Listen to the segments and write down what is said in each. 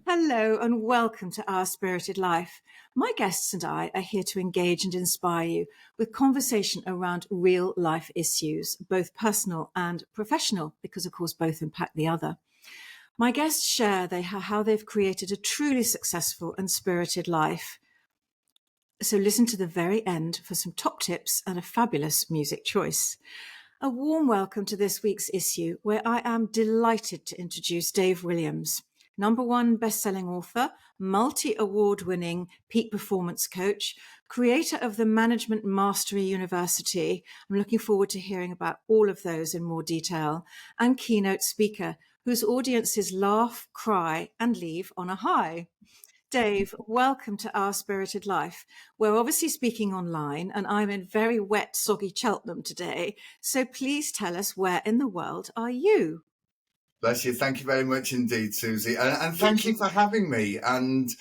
Hello and welcome to Our Spirited Life. My guests and I are here to engage and inspire you with conversation around real life issues, both personal and professional, because of course both impact the other. My guests share how they've created a truly successful and spirited life. So listen to the very end for some top tips and a fabulous music choice. A warm welcome to this week's issue, where I am delighted to introduce Dave Williams, #1 best-selling author, multi-award-winning peak performance coach, creator of the Management Mastery University. I'm looking forward to hearing about all of those in more detail, and keynote speaker, whose audiences laugh, cry, and leave on a high. Dave, welcome to Our Spirited Life. We're obviously speaking online, and I'm in very wet, soggy Cheltenham today. So please tell us, where in the world are you? Bless you. Thank you very much indeed, Susie. And thank you for having me. And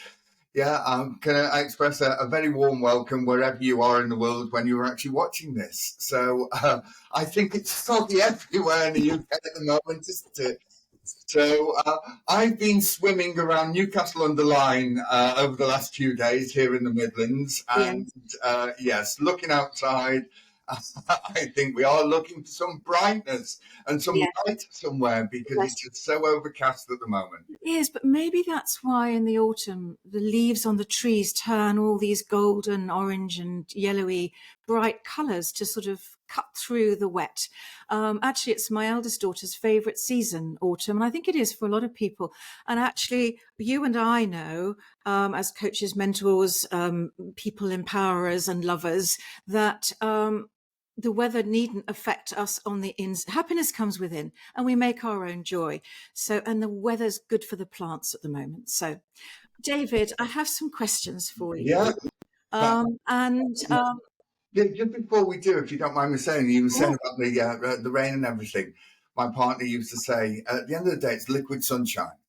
yeah, I'm going to express a very warm welcome wherever you are in the world when you're actually watching this. So I think it's soggy everywhere in the UK at the moment, isn't it? So I've been swimming around Newcastle-under-Lyme over the last few days here in the Midlands. And yes, looking outside, I think we are looking for some brightness and some light somewhere, because it's just so overcast at the moment. It is, but maybe that's why in the autumn the leaves on the trees turn all these golden, orange and yellowy bright colours to sort of cut through the wet. Actually, it's my eldest daughter's favourite season, autumn, and I think it is for a lot of people. And actually, you and I know, as coaches, mentors, people empowerers and lovers, that the weather needn't affect us on the ins. Happiness comes within, and we make our own joy. So, and the weather's good for the plants at the moment. So, David, I have some questions for you. Yeah. Just before we do, if you don't mind me saying, you were saying about the rain and everything. My partner used to say, at the end of the day, it's liquid sunshine.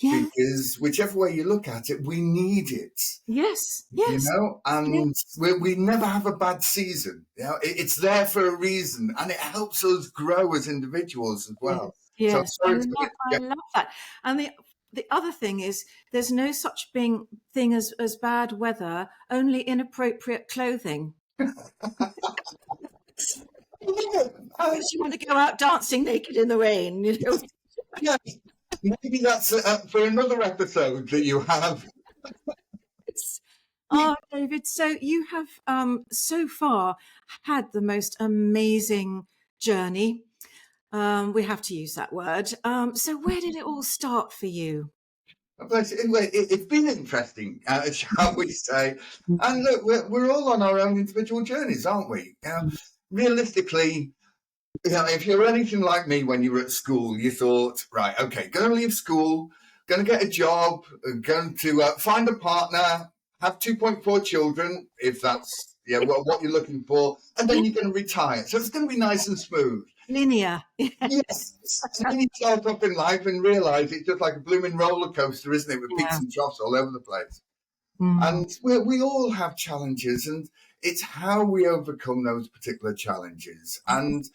Yeah. Because whichever way you look at it, we need it. Yes. You know, and we never have a bad season. You know, it's there for a reason, and it helps us grow as individuals as well. Yes, so I love that. And the other thing is, there's no such thing as bad weather, only inappropriate clothing. Because you want to go out dancing naked in the rain, you know. Yeah, maybe that's for another episode that you have. Oh, David, so you have so far had the most amazing journey. We have to use that word. So where did it all start for you? It's been interesting, shall we say. And look, we're all on our own individual journeys, aren't we? Realistically, if you're anything like me, when you were at school, you thought, right, okay, going to leave school, going to get a job, going to find a partner, have 2.4 children, if that's what you're looking for, and then you're going to retire. So it's going to be nice and smooth. Linear. Yes. And then you start up in life and realise it's just like a blooming roller coaster, isn't it, with peaks and troughs all over the place. And we all have challenges, and it's how we overcome those particular challenges. And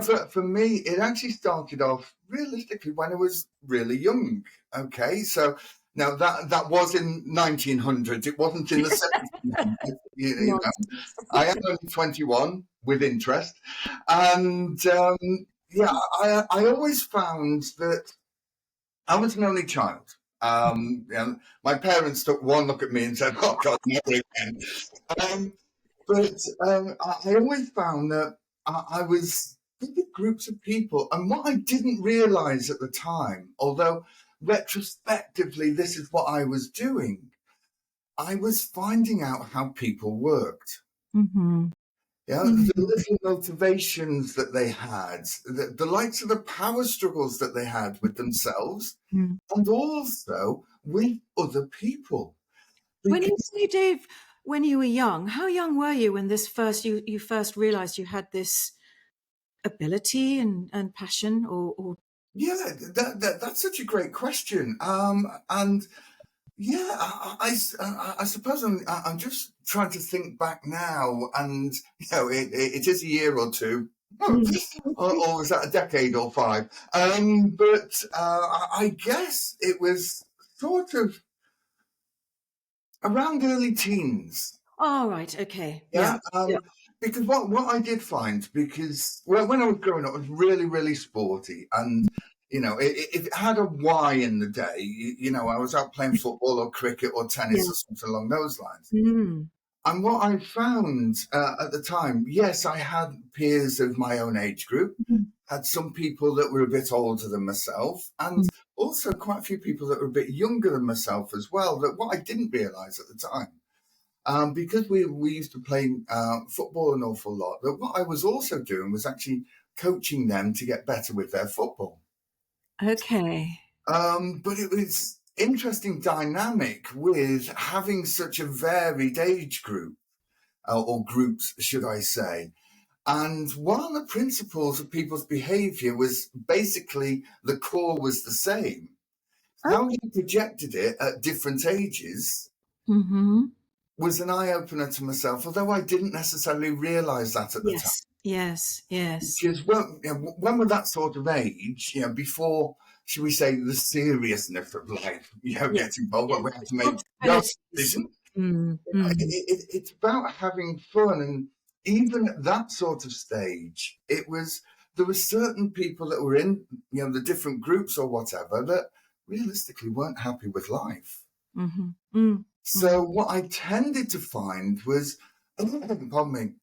for me, it actually started off realistically when I was really young. Okay, so now that was in 1900. It wasn't in the 1700s. You know. I am only 21 with interest, and I always found that I was an only child. My parents took one look at me and said, "Oh God, never again." But I always found that I was with groups of people, and what I didn't realise at the time, although retrospectively this is what I was doing, I was finding out how people worked. Mm-hmm. The little motivations that they had, the likes of the power struggles that they had with themselves, and also with other people. When you say, Dave, when you were young, how young were you when you first realised you had this ability and passion? Or Yeah, that's such a great question. And yeah, I suppose I'm just trying to think back now, and it is a year or two, or was that a decade or 5? But I guess it was sort of around early teens. Oh, right. Okay. Yeah. Yeah. Yeah. Because what I did find, because when I was growing up, I was really, really sporty. And, if it had a Y in the day, I was out playing football or cricket or tennis Yeah. or something along those lines. Mm. And what I found at the time, yes, I had peers of my own age group, Mm. had some people that were a bit older than myself, and also quite a few people that were a bit younger than myself as well. That what I didn't realise at the time, because we used to play football an awful lot, that what I was also doing was actually coaching them to get better with their football. Okay. But it was interesting dynamic with having such a varied age group, or groups, should I say. And one of the principles of people's behavior was basically the core was the same. How you projected it at different ages Mm-hmm. was an eye-opener to myself, although I didn't necessarily realize that at the time. Yes. Yes. Yes. Because when we're that sort of age, before, should we say, the seriousness of life, Yeah. gets involved, when Yeah. we have to make Responsibilities. decisions, Mm. Mm. it's about having fun. And even at that sort of stage, there were certain people that were in, the different groups or whatever, that realistically weren't happy with life. Mm-hmm. Mm. So what I tended to find was, pardon me,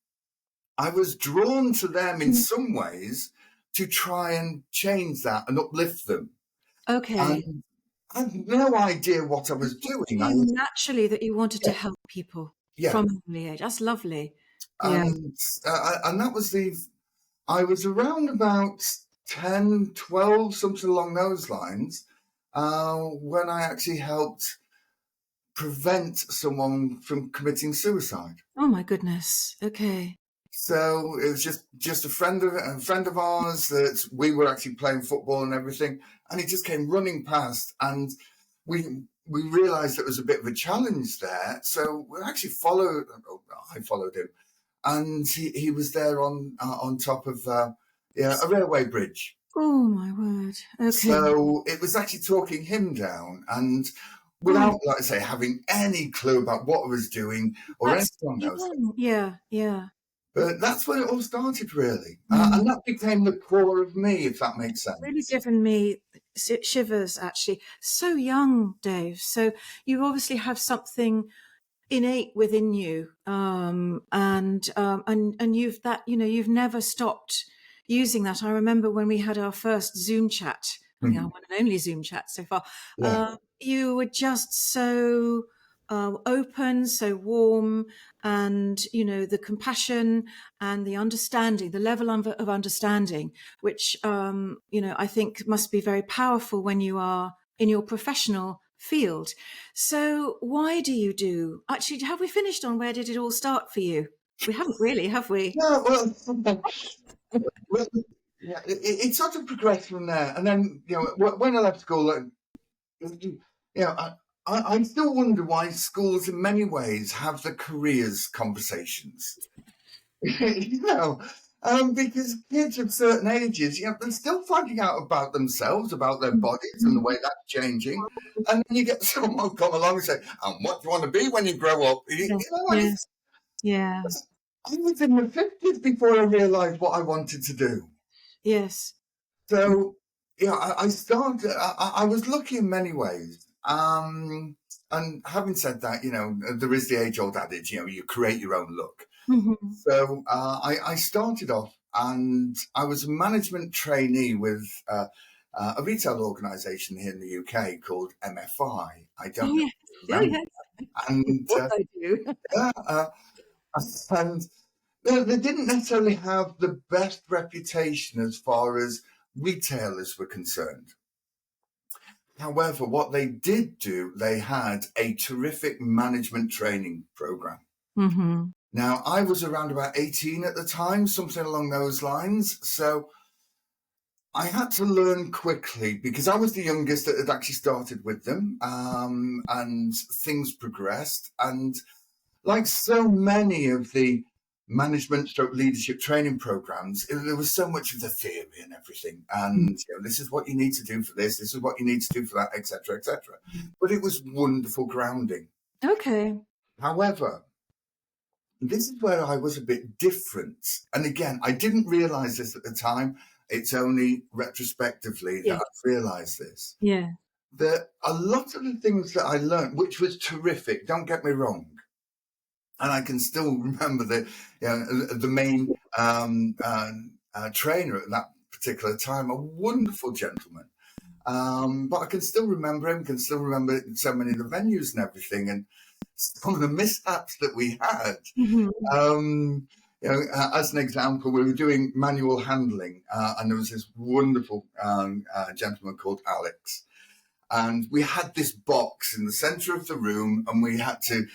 I was drawn to them in some ways to try and change that and uplift them. Okay. And I had no idea what I was doing. I You was, naturally that you wanted to help people yeah, from an early age. That's lovely. Yeah. and that was I was around about 10, 12, something along those lines, when I actually helped prevent someone from committing suicide. Oh my goodness. Okay. So it was just a friend of ours that we were actually playing football and everything, and he just came running past, and we realised it was a bit of a challenge there. So we actually followed. I followed him, and he was there on top of a railway bridge. Oh my word. Okay. So it was actually talking him down, and without, like I say, having any clue about what I was doing or anything on those things. Yeah. Yeah. But that's when it all started, really. And that became the core of me, if that makes sense. Really given me shivers, actually. So young, Dave. So you obviously have something innate within you, and you've never stopped using that. I remember when we had our first Zoom chat, our one and only Zoom chat so far. Yeah. You were just so open, so warm, and the compassion and the understanding, the level of understanding, which I think must be very powerful when you are in your professional field. So why do you do? Actually, have we finished on where did it all start for you? We haven't really, have we? No, well, yeah, it sort of progressed from there. And then, when I left school, I still wonder why schools in many ways have the careers conversations. Because kids of certain ages, they're still finding out about themselves, about their bodies and the way that's changing. And then you get someone come along and say, and what do you want to be when you grow up? Yes. Yeah. I was in my 50s before I realised what I wanted to do. Yes. So, I started, I was lucky in many ways. And having said that, there is the age-old adage, you create your own luck. Mm-hmm. So I started off, and I was a management trainee with a retail organisation here in the UK called MFI. I don't know. Yes. And I do. and they didn't necessarily have the best reputation as far as retailers were concerned. However, what they did do, they had a terrific management training program. Mm-hmm. Now, I was around about 18 at the time, something along those lines. So I had to learn quickly because I was the youngest that had actually started with them, and things progressed. And like so many of the management stroke leadership training programs, there was so much of the theory and everything. And this is what you need to do for this is what you need to do for that, etc., etc. But it was wonderful grounding. Okay. However, this is where I was a bit different. And again, I didn't realize this at the time. It's only retrospectively that I've realized this. Yeah. That a lot of the things that I learned, which was terrific, don't get me wrong, and I can still remember the main trainer at that particular time, a wonderful gentleman. But I can still remember him, can still remember so many of the venues and everything, and some of the mishaps that we had. As an example, we were doing manual handling, and there was this wonderful gentleman called Alex. And we had this box in the center of the room, and we had to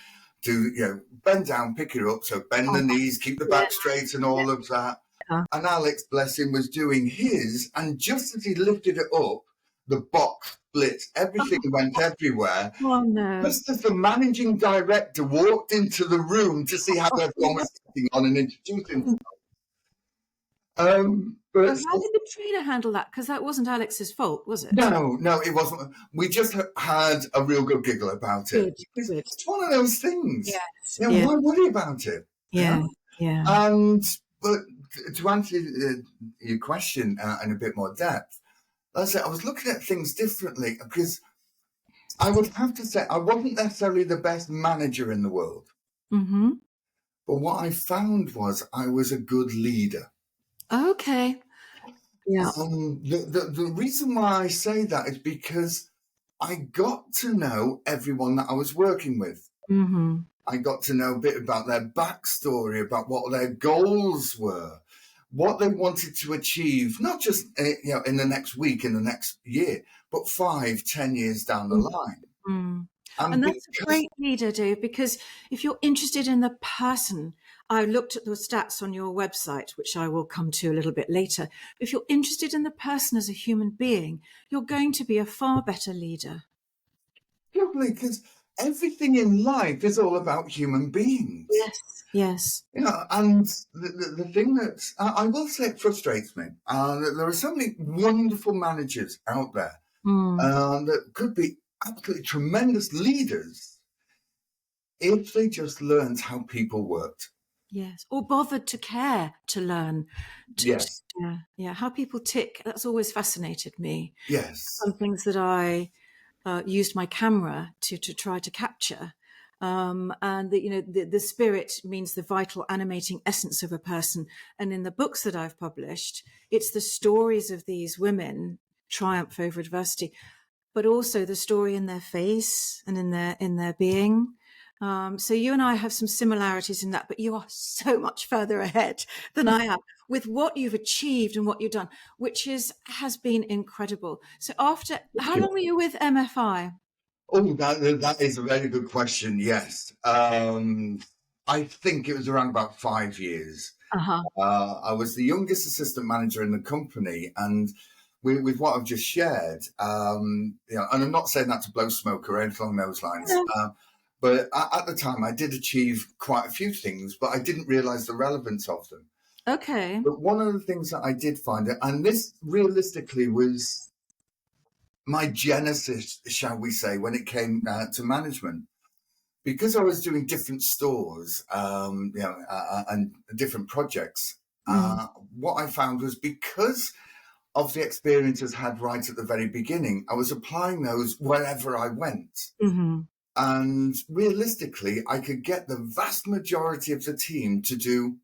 bend down, pick it up. So bend the knees, keep the back straight and all of that. And Alex, bless him, was doing his. And just as he lifted it up, the box split. Everything went everywhere. Oh, no. Just as the managing director walked into the room to see how everyone was getting on and introducing himself. But how did the trainer handle that? Because that wasn't Alex's fault, was it? No, it wasn't. We just had a real good giggle about it. Good. It's one of those things. Yes. Why worry about it? Yeah. But to answer your question in a bit more depth, I was looking at things differently because I would have to say I wasn't necessarily the best manager in the world. Mm-hmm. But what I found was I was a good leader. Okay. Yeah. The reason why I say that is because I got to know everyone that I was working with. Mm-hmm. I got to know a bit about their backstory, about what their goals were, what they wanted to achieve, not just in the next week, in the next year, but 5-10 years down the line. Mm. And that's a great leader, Dave, because if you're interested in the person, I looked at the stats on your website, which I will come to a little bit later. If you're interested in the person as a human being, you're going to be a far better leader. Probably, because everything in life is all about human beings. Yes. And the thing that I will say it frustrates me, that there are so many wonderful managers out there that could be absolutely tremendous leaders if they just learned how people worked. Yes, or bothered to care to learn. Yes. How people tick. That's always fascinated me. Yes. Some things that I used my camera to try to capture. And the spirit means the vital animating essence of a person. And in the books that I've published, it's the stories of these women triumph over adversity, but also the story in their face and in their being. So you and I have some similarities in that, but you are so much further ahead than I am with what you've achieved and what you've done, which has been incredible. So how long were you with MFI? Oh, that is a very good question. Yes. I think it was around about 5 years. I was the youngest assistant manager in the company, and with what I've just shared, and I'm not saying that to blow smoke or anything along those lines. But at the time, I did achieve quite a few things, but I didn't realize the relevance of them. Okay. But one of the things that I did find, and this realistically was my genesis, shall we say, when it came to management, because I was doing different stores, and different projects. What I found was because of the experiences I had right at the very beginning, I was applying those wherever I went. Mm-hmm. And realistically, I could get the vast majority of the team to do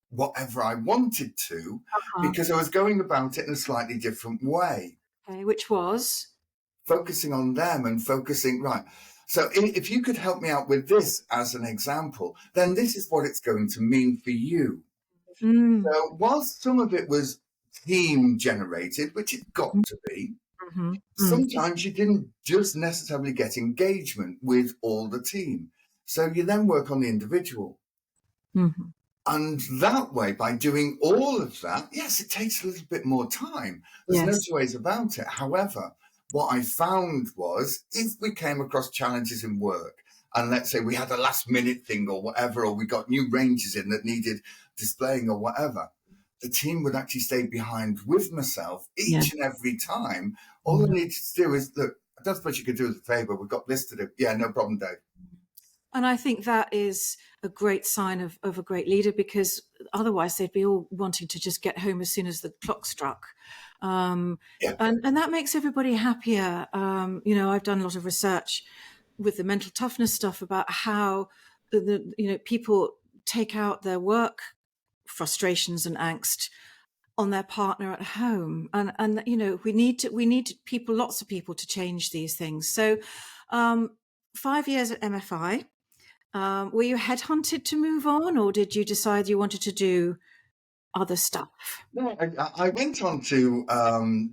whatever I wanted to because I was going about it in a slightly different way. Okay, which was? Focusing on them and focusing, right. So if you could help me out with this as an example, then this is what it's going to mean for you. So whilst some of it was team generated, which it got to be, sometimes you didn't just necessarily get engagement with all the team. So you then work on the individual. And that way, by doing all of that, yes, it takes a little bit more time. There's no two ways about it. However, what I found was if we came across challenges in work, and let's say we had a last minute thing or whatever, or we got new ranges in that needed displaying or whatever, the team would actually stay behind with myself Yeah. each and every time. All they needed to do is, look, I don't suppose you could do us a favour. We've got this to do. Yeah, no problem, Dave. And I think that is a great sign of a great leader, because otherwise they'd be all wanting to just get home as soon as the clock struck. And that makes everybody happier. I've done a lot of research with the mental toughness stuff about how people take out their work frustrations and angst on their partner at home, and we need people, lots of people, to change these things. So 5 years at MFI, were you headhunted to move on, or did you decide you wanted to do other stuff? No, I went on to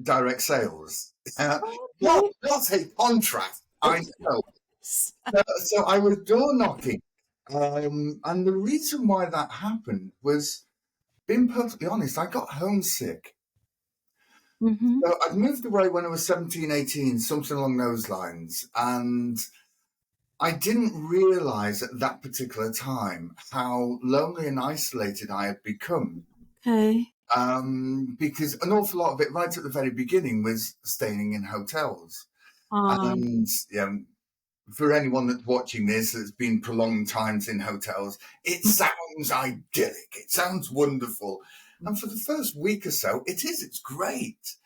direct sales. Okay. What a contrast, I know. So I was door knocking. And the reason why that happened was, being perfectly honest, I got homesick. Mm-hmm. So I'd moved away when I was 17, 18, something along those lines. And I didn't realize at that particular time how lonely and isolated I had become. Okay. Because an awful lot of it right at the very beginning was staying in hotels. And for anyone that's watching this that's been prolonged times in hotels, it sounds idyllic. It sounds wonderful. And for the first week or so, it's great.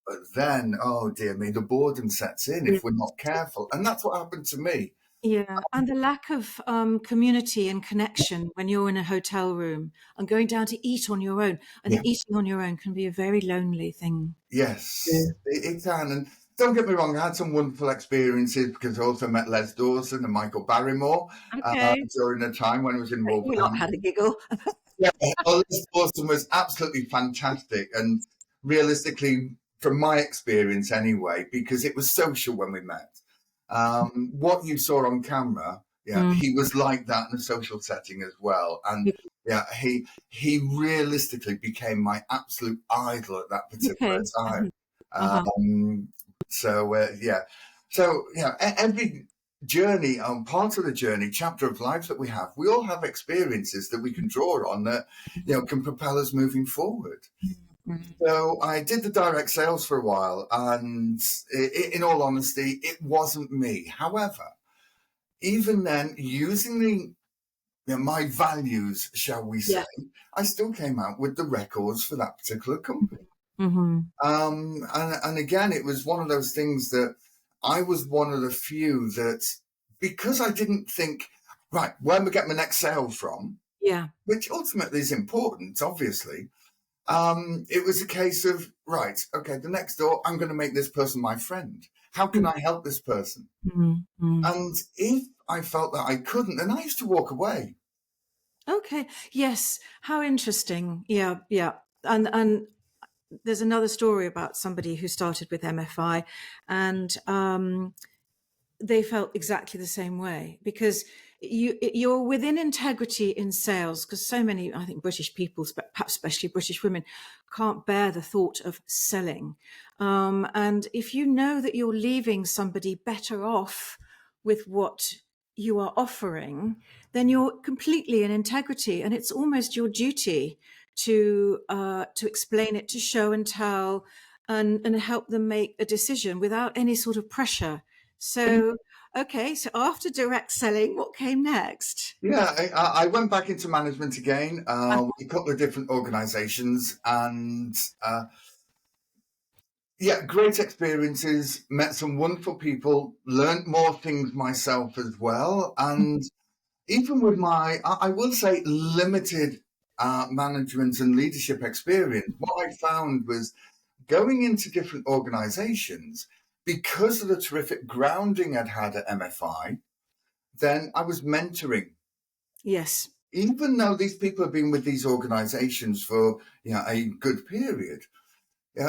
But then, oh dear me, the boredom sets in if we're not careful. And that's what happened to me. Yeah, and the lack of community and connection when you're in a hotel room and going down to eat on your own. I think eating on your own can be a very lonely thing. Yes, it can. And don't get me wrong, I had some wonderful experiences, because I also met Les Dawson and Michael Barrymore during a time when I was in We Wolverhampton. not had a giggle. Les Dawson was absolutely fantastic. And realistically, from my experience anyway, because it was social when we met, what you saw on camera, he was like that in a social setting as well. And he realistically became my absolute idol at that particular time. Every journey, part of the journey, chapter of life that we have, we all have experiences that we can draw on that can propel us moving forward. So I did the direct sales for a while, and in all honesty, it wasn't me. However, even then, using my values, shall we say, I still came out with the records for that particular company. And again, it was one of those things that I was one of the few that, because I didn't think, right, where am I getting my next sale from? Which ultimately is important, obviously. It was a case of, right, okay, the next door, I'm going to make this person my friend. How can I help this person? And if I felt that I couldn't, then I used to walk away. Okay. Yes. How interesting. Yeah. And there's another story about somebody who started with MFI, and they felt exactly the same way, because you're within integrity in sales, because so many, I think, British people, perhaps especially British women, can't bear the thought of selling. And if you know that you're leaving somebody better off with what you are offering, then you're completely in integrity, and it's almost your duty to explain it, to show and tell, and help them make a decision without any sort of pressure. So, okay, so after direct selling, what came next? Yeah, I went back into management again with a couple of different organizations, and great experiences, met some wonderful people, learned more things myself as well. And even with my, I will say, limited management and leadership experience, what I found was, going into different organizations, because of the terrific grounding I'd had at MFI, then I was mentoring. Yes. Even though these people have been with these organizations for a good period,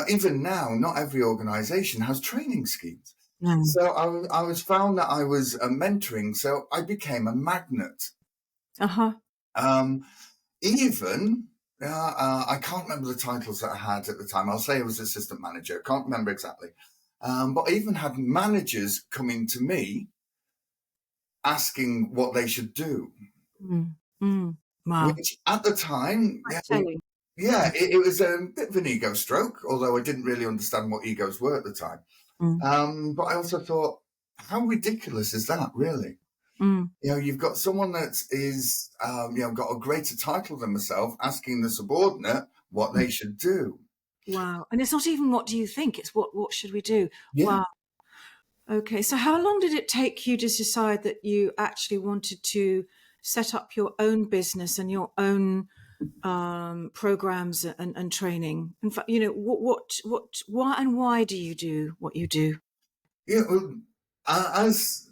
even now, not every organization has training schemes. So I was found that I was mentoring, so I became a magnet. Even I can't remember the titles that I had at the time. I'll say I was assistant manager. I can't remember exactly. But I even had managers coming to me asking what they should do. Wow. which at the time, Quite telling. it was a bit of an ego stroke, although I didn't really understand what egos were at the time. Mm. But I also thought, how ridiculous is that, really? Mm. You've got someone that is, got a greater title than myself asking the subordinate what Mm. they should do. Wow. And it's not even what do you think, it's what should we do? Yeah. Wow. Okay. So how long did it take you to decide that you actually wanted to set up your own business and your own programs and training? In fact, why and why do you do what you do? Well, as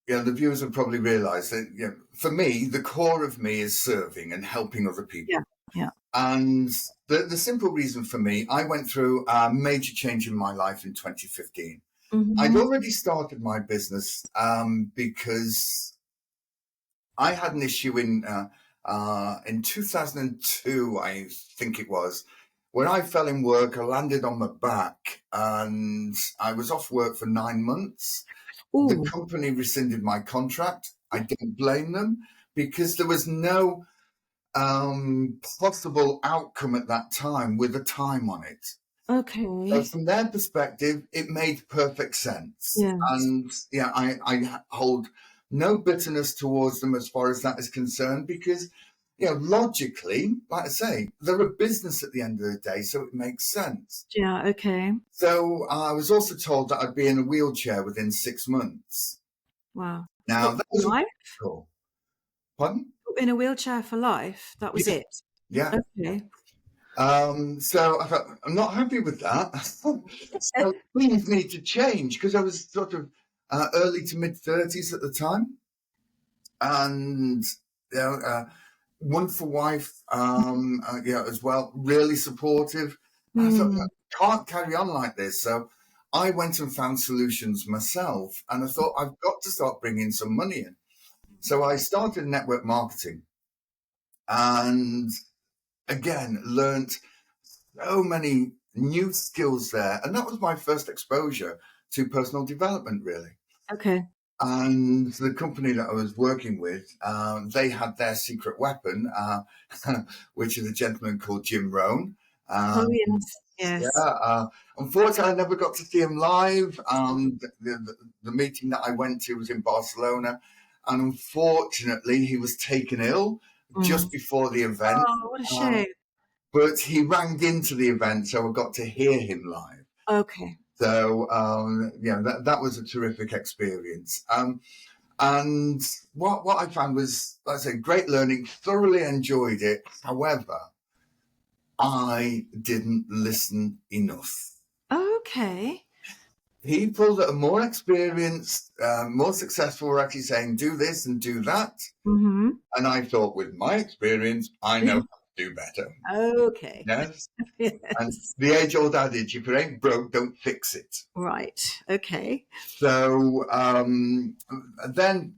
the viewers have probably realised that, for me, the core of me is serving and helping other Yeah. people. Yeah. And the simple reason for me, I went through a major change in my life in 2015. I'd Mm-hmm. already started my business because I had an issue in 2002, I think it was, when I fell in work. I landed on my back and I was off work for 9 months. The Oh, company rescinded my contract. I didn't blame them because there was no possible outcome at that time with a time on it. So okay. from their perspective, it made perfect sense. Yes. And I hold no bitterness towards them as far as that is concerned, because, logically, like I say, they're a business at the end of the day, so it makes sense. Yeah. Okay. So I was also told that I'd be in a wheelchair within 6 months. Wow. Now, What, that for was life? cool. Pardon? In a wheelchair for life? That was Yeah, it? yeah. Okay. So I thought, I'm not happy with that. So things need to change, because I was sort of early to mid 30s at the time, and wonderful wife, as well, really supportive. I thought, Hmm. I can't carry on like this. So I went and found solutions myself, and I thought, I've got to start bringing some money in. So I started network marketing, and again, learnt so many new skills there. And that was my first exposure to personal development, really. Okay. And the company that I was working with, they had their secret weapon, which is a gentleman called Jim Rohn. Oh, Um, yes. yeah, Yes. unfortunately, I never got to see him live. The meeting that I went to was in Barcelona, and unfortunately, he was taken ill Mm. just before the event. Oh, what a Uh, shame. but he rang into the event, so I got to hear him live. Okay. So that was a terrific experience. And what I found was, like I said, great learning. Thoroughly enjoyed it. However, I didn't listen enough. Okay. People that are more experienced, more successful, were actually saying, "Do this and do that." Mm-hmm. And I thought, with my experience, I know how to do better. Okay. Yes. And Yes. the age-old adage, if it ain't broke, don't fix it. Right. Okay. So then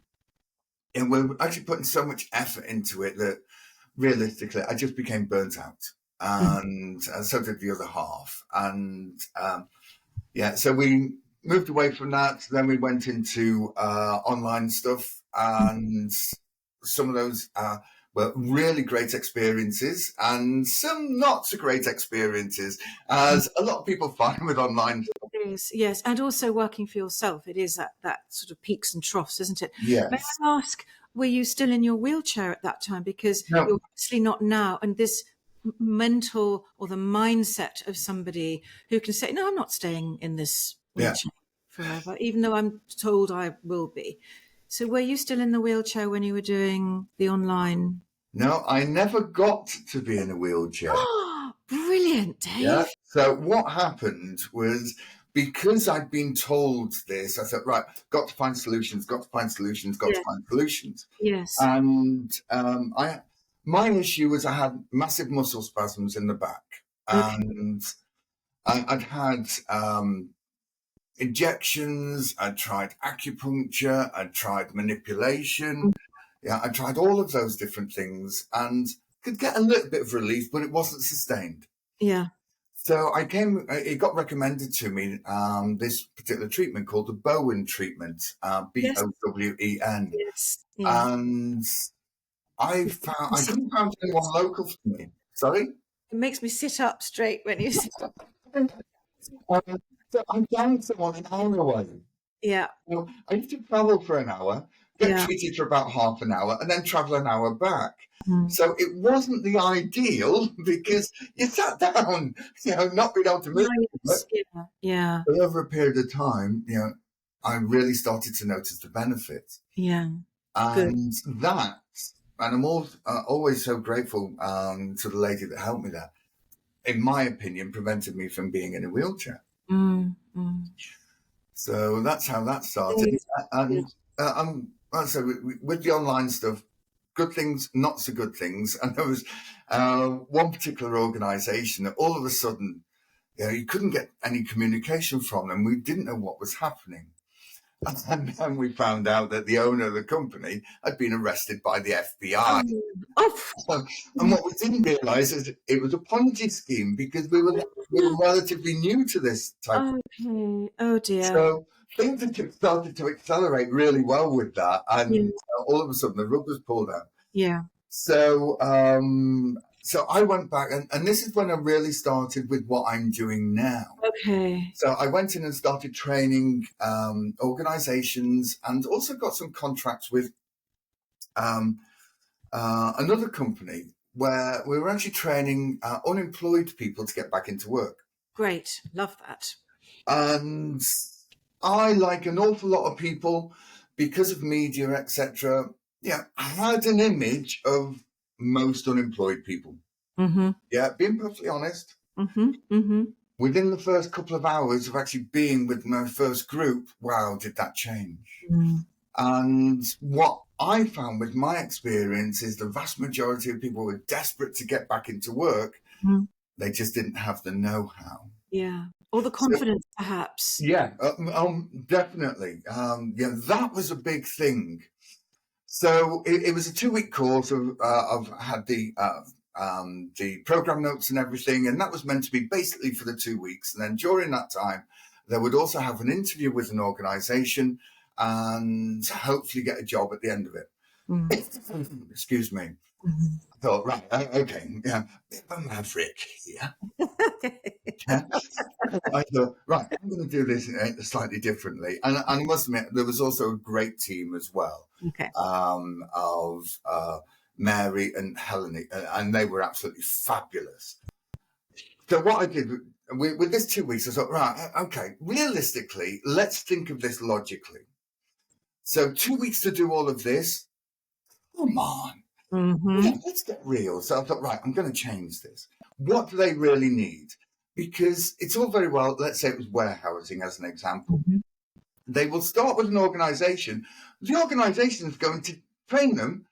we're actually putting so much effort into it that realistically, I just became burnt out. Mm. And so did the other half. And so we moved away from that. Then we went into online stuff, and some of those were really great experiences, and some not so great experiences, as a lot of people find with online. It is, yes. And also working for yourself. It is that sort of peaks and troughs, isn't it? May Yes. I ask, were you still in your wheelchair at that time? Because No. you're obviously not now. And this mental or the mindset of somebody who can say, no, I'm not staying in this Yeah. wheelchair forever, even though I'm told I will be. So were you still in the wheelchair when you were doing the online? No, I never got to be in a wheelchair. Oh, brilliant, Yeah. Dave. So what happened was, because I'd been told this, I said, right, got to find solutions, got to find solutions, got to Yes, find solutions. yes. And my issue was, I had massive muscle spasms in the back, Okay. and I'd had injections, I'd tried acupuncture, I'd tried manipulation. Yeah, I tried all of those different things and could get a little bit of relief, but it wasn't sustained. Yeah. So it got recommended to me, this particular treatment called the Bowen treatment, Yes. Bowen. Yes. Yeah. And I couldn't find anyone local for me. Sorry? It makes me sit up straight when you say, So I found someone an hour away. yeah, Well, I used to travel for an hour, get yeah. treated for about half an hour, and then travel an hour back. Mm. So it wasn't the ideal because you sat down, not being able to move. Nice. Yeah, yeah, But over a period of time, I really started to notice the benefits. yeah. Good. And I'm always so grateful to the lady that helped me there, in my opinion, prevented me from being in a wheelchair. Mm, mm. So that's how that started. Good. And so with the online stuff, good things, not so good things. And there was one particular organisation that all of a sudden, you couldn't get any communication from them. We didn't know what was happening. And then we found out that the owner of the company had been arrested by the FBI. Oh, And what we didn't realise is it was a Ponzi scheme because we were relatively new to this type. okay. Oh dear. So things had started to accelerate really well with that, and Yeah. all of a sudden the rug was pulled out. Yeah. So so I went back, and this is when I really started with what I'm doing now. Okay. So I went in and started training organisations, and also got some contracts with another company where we were actually training unemployed people to get back into work. Great. Love that. And I, like an awful lot of people, because of media, etc., had an image of most unemployed people. Mm-hmm. Yeah, being perfectly honest. Mm-hmm. Mm-hmm. Within the first couple of hours of actually being with my first group, wow, did that change. Mm. And what I found with my experience is the vast majority of people were desperate to get back into work. Mm. They just didn't have the know-how. Yeah. Or the confidence, perhaps. Yeah, definitely. That was a big thing. So it was a 2-week course. I've had the program notes and everything, and that was meant to be basically for the 2 weeks. And then during that time, they would also have an interview with an organisation and hopefully get a job at the end of it. Mm. Excuse me. Mm-hmm. I thought, right, okay, bit of a maverick here. I thought, right, I'm going to do this slightly differently. And I must admit, there was also a great team as well, Okay. of Mary and Helen, and they were absolutely fabulous. So what I did with this 2 weeks, I thought, right, okay, realistically, let's think of this logically. So 2 weeks to do all of this, come on. Mm-hmm. Yeah, let's get real. So I thought, right, I'm going to change this. What do they really need? Because it's all very well, let's say it was warehousing as an example. Mm-hmm. They will start with an organisation. The organisation is going to train them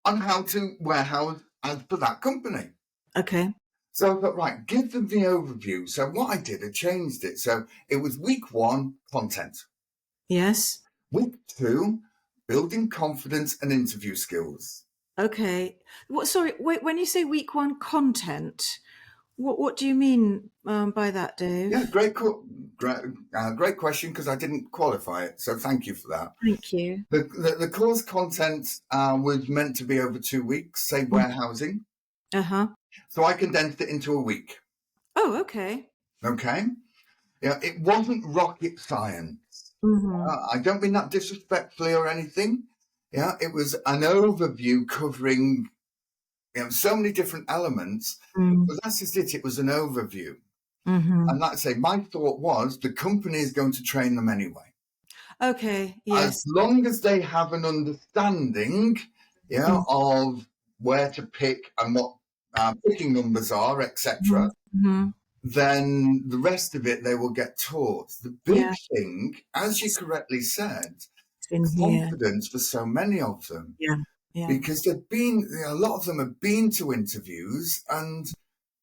on how to warehouse as per that company. Okay. So I thought, right, give them the overview. So what I did, I changed it. So it was week 1, content. Yes. Week 2, building confidence and interview skills. Okay. Sorry, wait, when you say week 1 content, what do you mean by that, Dave? Yeah, great question, because I didn't qualify it. So thank you for that. Thank you. The course content was meant to be over 2 weeks, say warehousing. Uh-huh. So I condensed it into a week. Oh, okay. Okay. Yeah, it wasn't rocket science. Mm-hmm. I don't mean that disrespectfully or anything. Yeah, it was an overview covering so many different elements. Mm. But that's just it. It was an overview. Mm-hmm. And that's it. My thought was the company is going to train them anyway. Okay, As yes. long as they have an understanding, of where to pick and what picking numbers are, etc., Mm-hmm. then the rest of it they will get taught. The big thing, as you correctly said, It's in here. confidence for so many of them. Yeah. Yeah. Because a lot of them have been to interviews and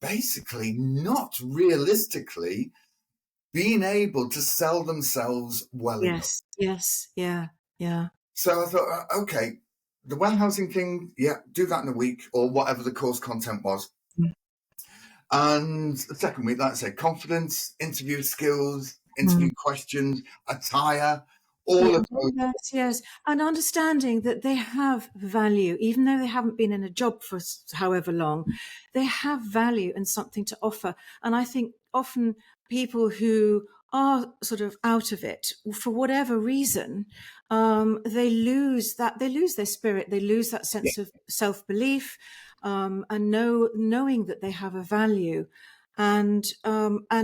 basically not realistically being able to sell themselves well enough. Yes. Yeah. Yeah. So I thought, okay, the warehousing thing, do that in a week or whatever the course content was. Mm. And the second week, like I say, confidence, interview skills, interview questions, attire, all Yeah, of those. yes, yes. And understanding that they have value, even though they haven't been in a job for however long, they have value and something to offer. And I think often people who are sort of out of it for whatever reason, they lose their spirit, they lose that Yeah. sense of self-belief, and knowing that they have a value and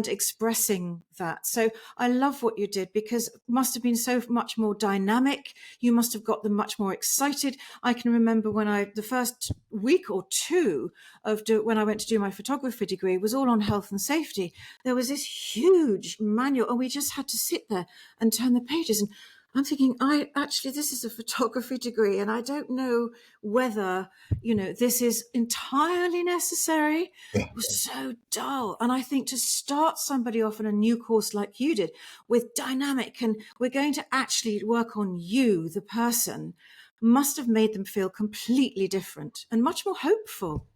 expressing that. So I love what you did, because it must have been so much more dynamic. You must have got them much more excited. I can remember when the first week or two when I went to do my photography degree was all on health and safety. There was this huge manual, and we just had to sit there and turn the pages. And I'm thinking, this is a photography degree, and I don't know whether, this is entirely necessary. Yeah. It was so dull. And I think to start somebody off on a new course like you did with dynamic, and we're going to actually work on you, the person, must have made them feel completely different and much more hopeful.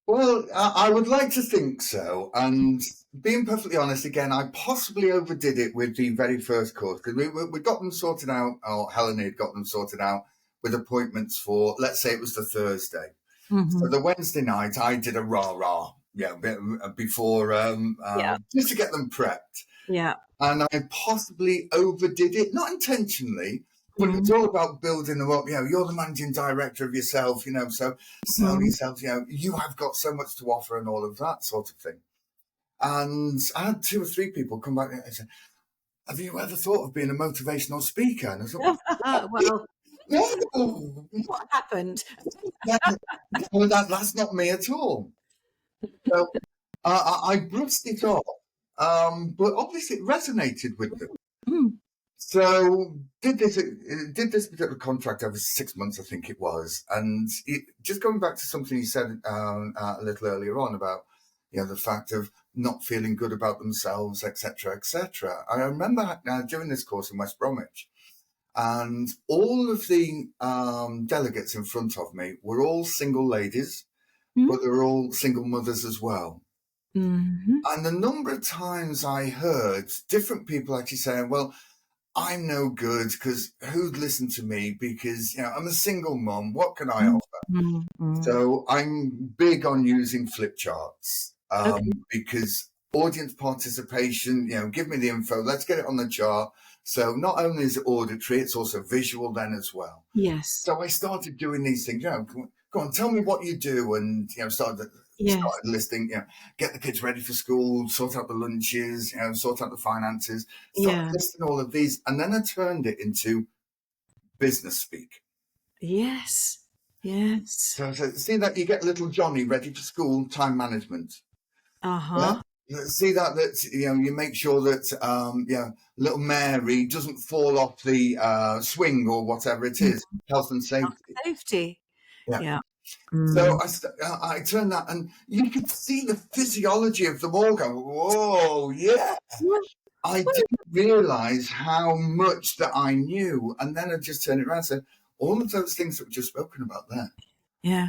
Well, I would like to think so. And being perfectly honest, again, I possibly overdid it with the very first course, because we got them sorted out, or Helen had got them sorted out with appointments for, let's say it was the Thursday. So the Wednesday night, I did a rah-rah, before, Yeah. just to get them prepped. Yeah. And I possibly overdid it, not intentionally, but it's all about building them up. You're the managing director of yourself, so sell yourself, you have got so much to offer and all of that sort of thing. And I had 2 or 3 people come back and say, have you ever thought of being a motivational speaker? And I thought, Well, no, what happened? that's not me at all. So I brushed it off, but obviously it resonated with them. Mm. So did this particular contract over 6 months, I think it was, and just going back to something you said a little earlier on about the fact of not feeling good about themselves, etc., etc. I remember doing this course in West Bromwich, and all of the delegates in front of me were all single ladies, but they were all single mothers as well. Mm-hmm. And the number of times I heard different people actually saying, well, I'm no good because who'd listen to me, because I'm a single mum, what can I offer? Mm-hmm. So I'm big on using flip charts, Okay. because audience participation, give me the info, let's get it on the chart. So not only is it auditory, it's also visual then as well. Yes. So I started doing these things, go on, tell me what you do, and started listing, get the kids ready for school, sort out the lunches, sort out the finances, started listing all of these, and then I turned it into business speak. Yes. Yes. So see that you get little Johnny ready for school, time management. Uh-huh. Yeah? See that you make sure that little Mary doesn't fall off the swing or whatever it is, health and safety. Safety. Yeah. So I turned that, and you could see the physiology of them all go, whoa, yeah. I didn't realise how much that I knew. And then I just turned it around and said, all of those things that we've just spoken about there,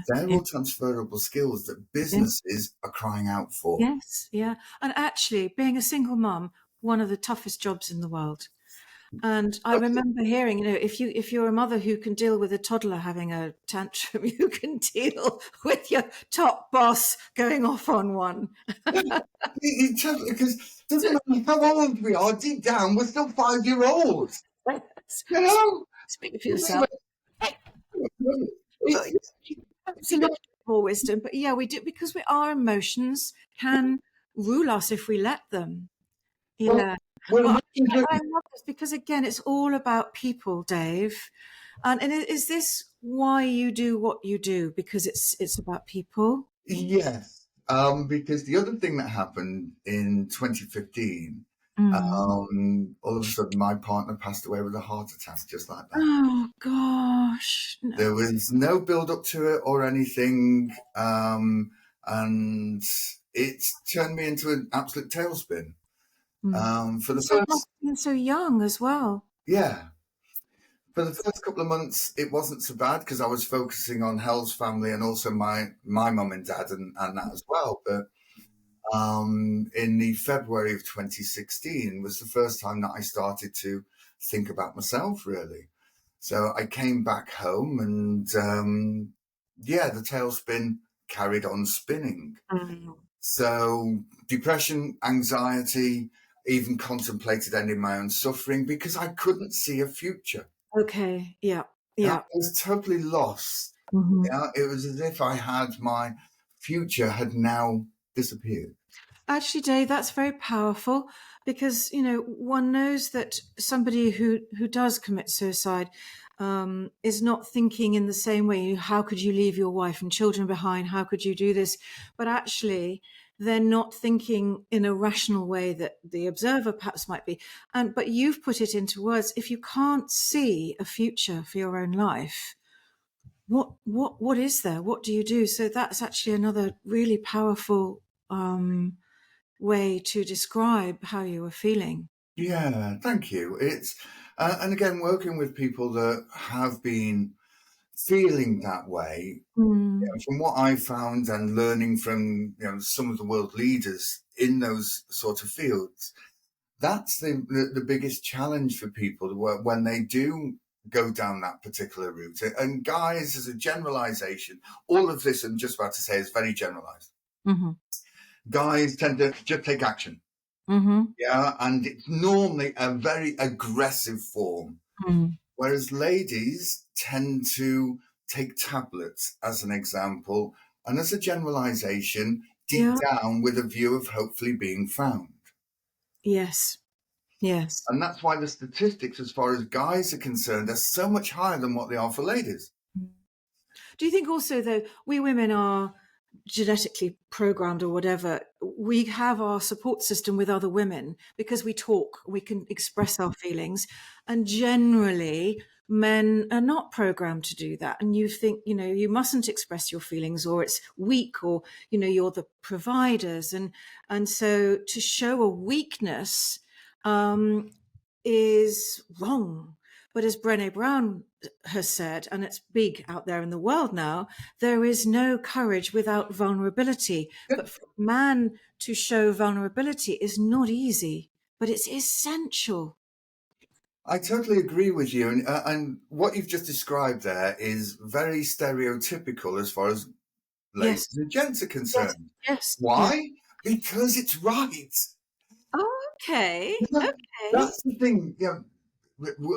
they're all transferable skills that businesses are crying out for. Yes, yeah. And actually, being a single mum, one of the toughest jobs in the world. And I remember hearing, if you're a mother who can deal with a toddler having a tantrum, you can deal with your top boss going off on one. Because it doesn't matter how old we are, deep down, we're still 5-year-olds. Speak for yourself. It's a lot more wisdom, but we do, because our emotions can rule us if we let them. Yeah. Well, I love this because, again, it's all about people, Dave. And is this why you do what you do? Because it's about people? Yes. Because the other thing that happened in 2015, all of a sudden my partner passed away with a heart attack, just like that. Oh, gosh. No. There was no build up to it or anything. And it turned me into an absolute tailspin. For the first, being so young as well. Yeah. For the first couple of months, it wasn't so bad because I was focusing on Hell's family and also my mum and dad and that as well. But in the February of 2016 was the first time that I started to think about myself, really. So I came back home and, the tailspin carried on spinning. Mm. So depression, anxiety, even contemplated ending my own suffering because I couldn't see a future. Okay. Yeah. I Yeah. was totally lost. Mhm. It was as if I had my future had now disappeared. Actually, Dave, that's very powerful because one knows that somebody who does commit suicide is not thinking in the same way. How could you leave your wife and children behind? How could you do this? But actually, they're not thinking in a rational way that the observer perhaps might be. But you've put it into words. If you can't see a future for your own life, what is there? What do you do? So that's actually another really powerful way to describe how you were feeling. Yeah, thank you. It's and again, working with people that have been feeling that way, Mm. from what I found and learning from some of the world leaders in those sort of fields, that's the biggest challenge for people when they do go down that particular route. And guys, as a generalization, all of this I'm just about to say is very generalized. Mm-hmm. Guys tend to just take action. Mm-hmm. Yeah, and it's normally a very aggressive form, Mm. whereas ladies tend to take tablets as an example, and as a generalization, deep Yeah. down with a view of hopefully being found. Yes. Yes. And that's why the statistics, as far as guys are concerned, are so much higher than what they are for ladies. Do you think also, though, we women are genetically programmed or whatever, we have our support system with other women because we talk, we can express our feelings. And generally, men are not programmed to do that. And you think, you mustn't express your feelings or it's weak or, you're the providers. And so to show a weakness is wrong. But as Brené Brown has said, and it's big out there in the world now, there is no courage without vulnerability. But for a man to show vulnerability is not easy, but it's essential. I totally agree with you. And what you've just described there is very stereotypical as far as ladies Yes, and gents are yes, concerned. yes, yeah. Why? Because it's right. Okay, okay. That's the thing.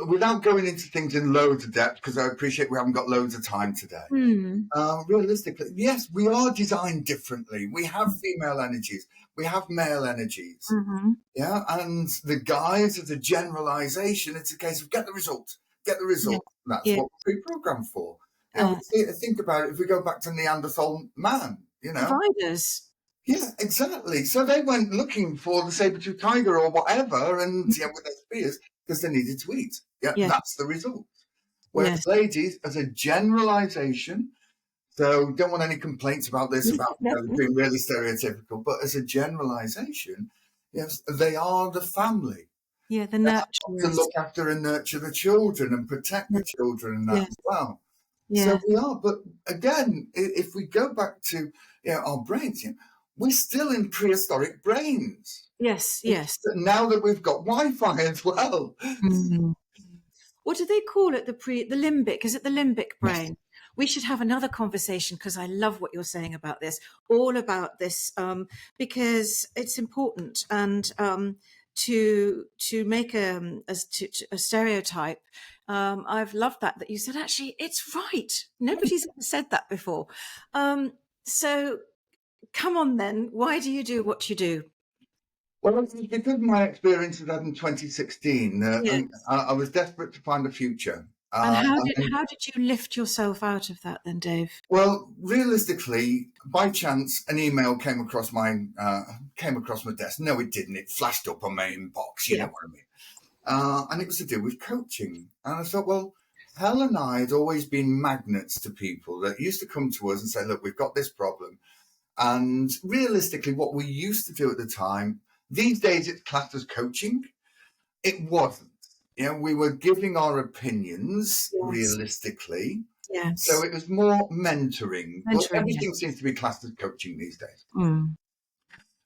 Without going into things in loads of depth, because I appreciate we haven't got loads of time today. Hmm. Realistically, yes, we are designed differently. We have female energies, we have male energies. Mm-hmm. Yeah, and the guys, as a generalization, it's a case of get the result, get the Yeah, result. That's yeah, what we're pre-programmed for. yeah. Think about it. If we go back to Neanderthal man, Providers. yeah, exactly. So they went looking for the saber-tooth tiger or whatever, and with their spears because they needed to eat. Yeah, Yes, that's the result. Whereas yes. ladies, as a generalization, so don't want any complaints about this, about being really stereotypical, but as a generalization, yes, they are the family. Yeah, the To nurturers. look after and nurture the children and protect the children and that Yes, as well. So yeah. we are, but again, if we go back to our brains, we're still in prehistoric brains. Yes, It's yes. now that we've got Wi-Fi as well. Mm. What do they call it? The limbic? Is it the limbic Yes. brain? We should have another conversation because I love what you're saying about this, all about this, because it's important. And to make a stereotype, I've loved that you said actually it's right. Nobody's ever said that before. So come on then. Why do you do what you do? Well, it's because of my experiences in 2016, Yes. and I was desperate to find a future. And And how did you lift yourself out of that then, Dave? well, realistically, by chance, an email came across my desk. No, it didn't. It flashed up on my inbox. You know Yeah. what I mean? And it was to do with coaching. And I thought, well, Hal and I had always been magnets to people that used to come to us and say, look, we've got this problem. And realistically, what we used to do at the time, these days it's classed as coaching. It wasn't. We were giving our opinions Yes. realistically. So Yes. it was more mentoring, but Mentoring, everything yes. seems to be classed as coaching these days. Mm.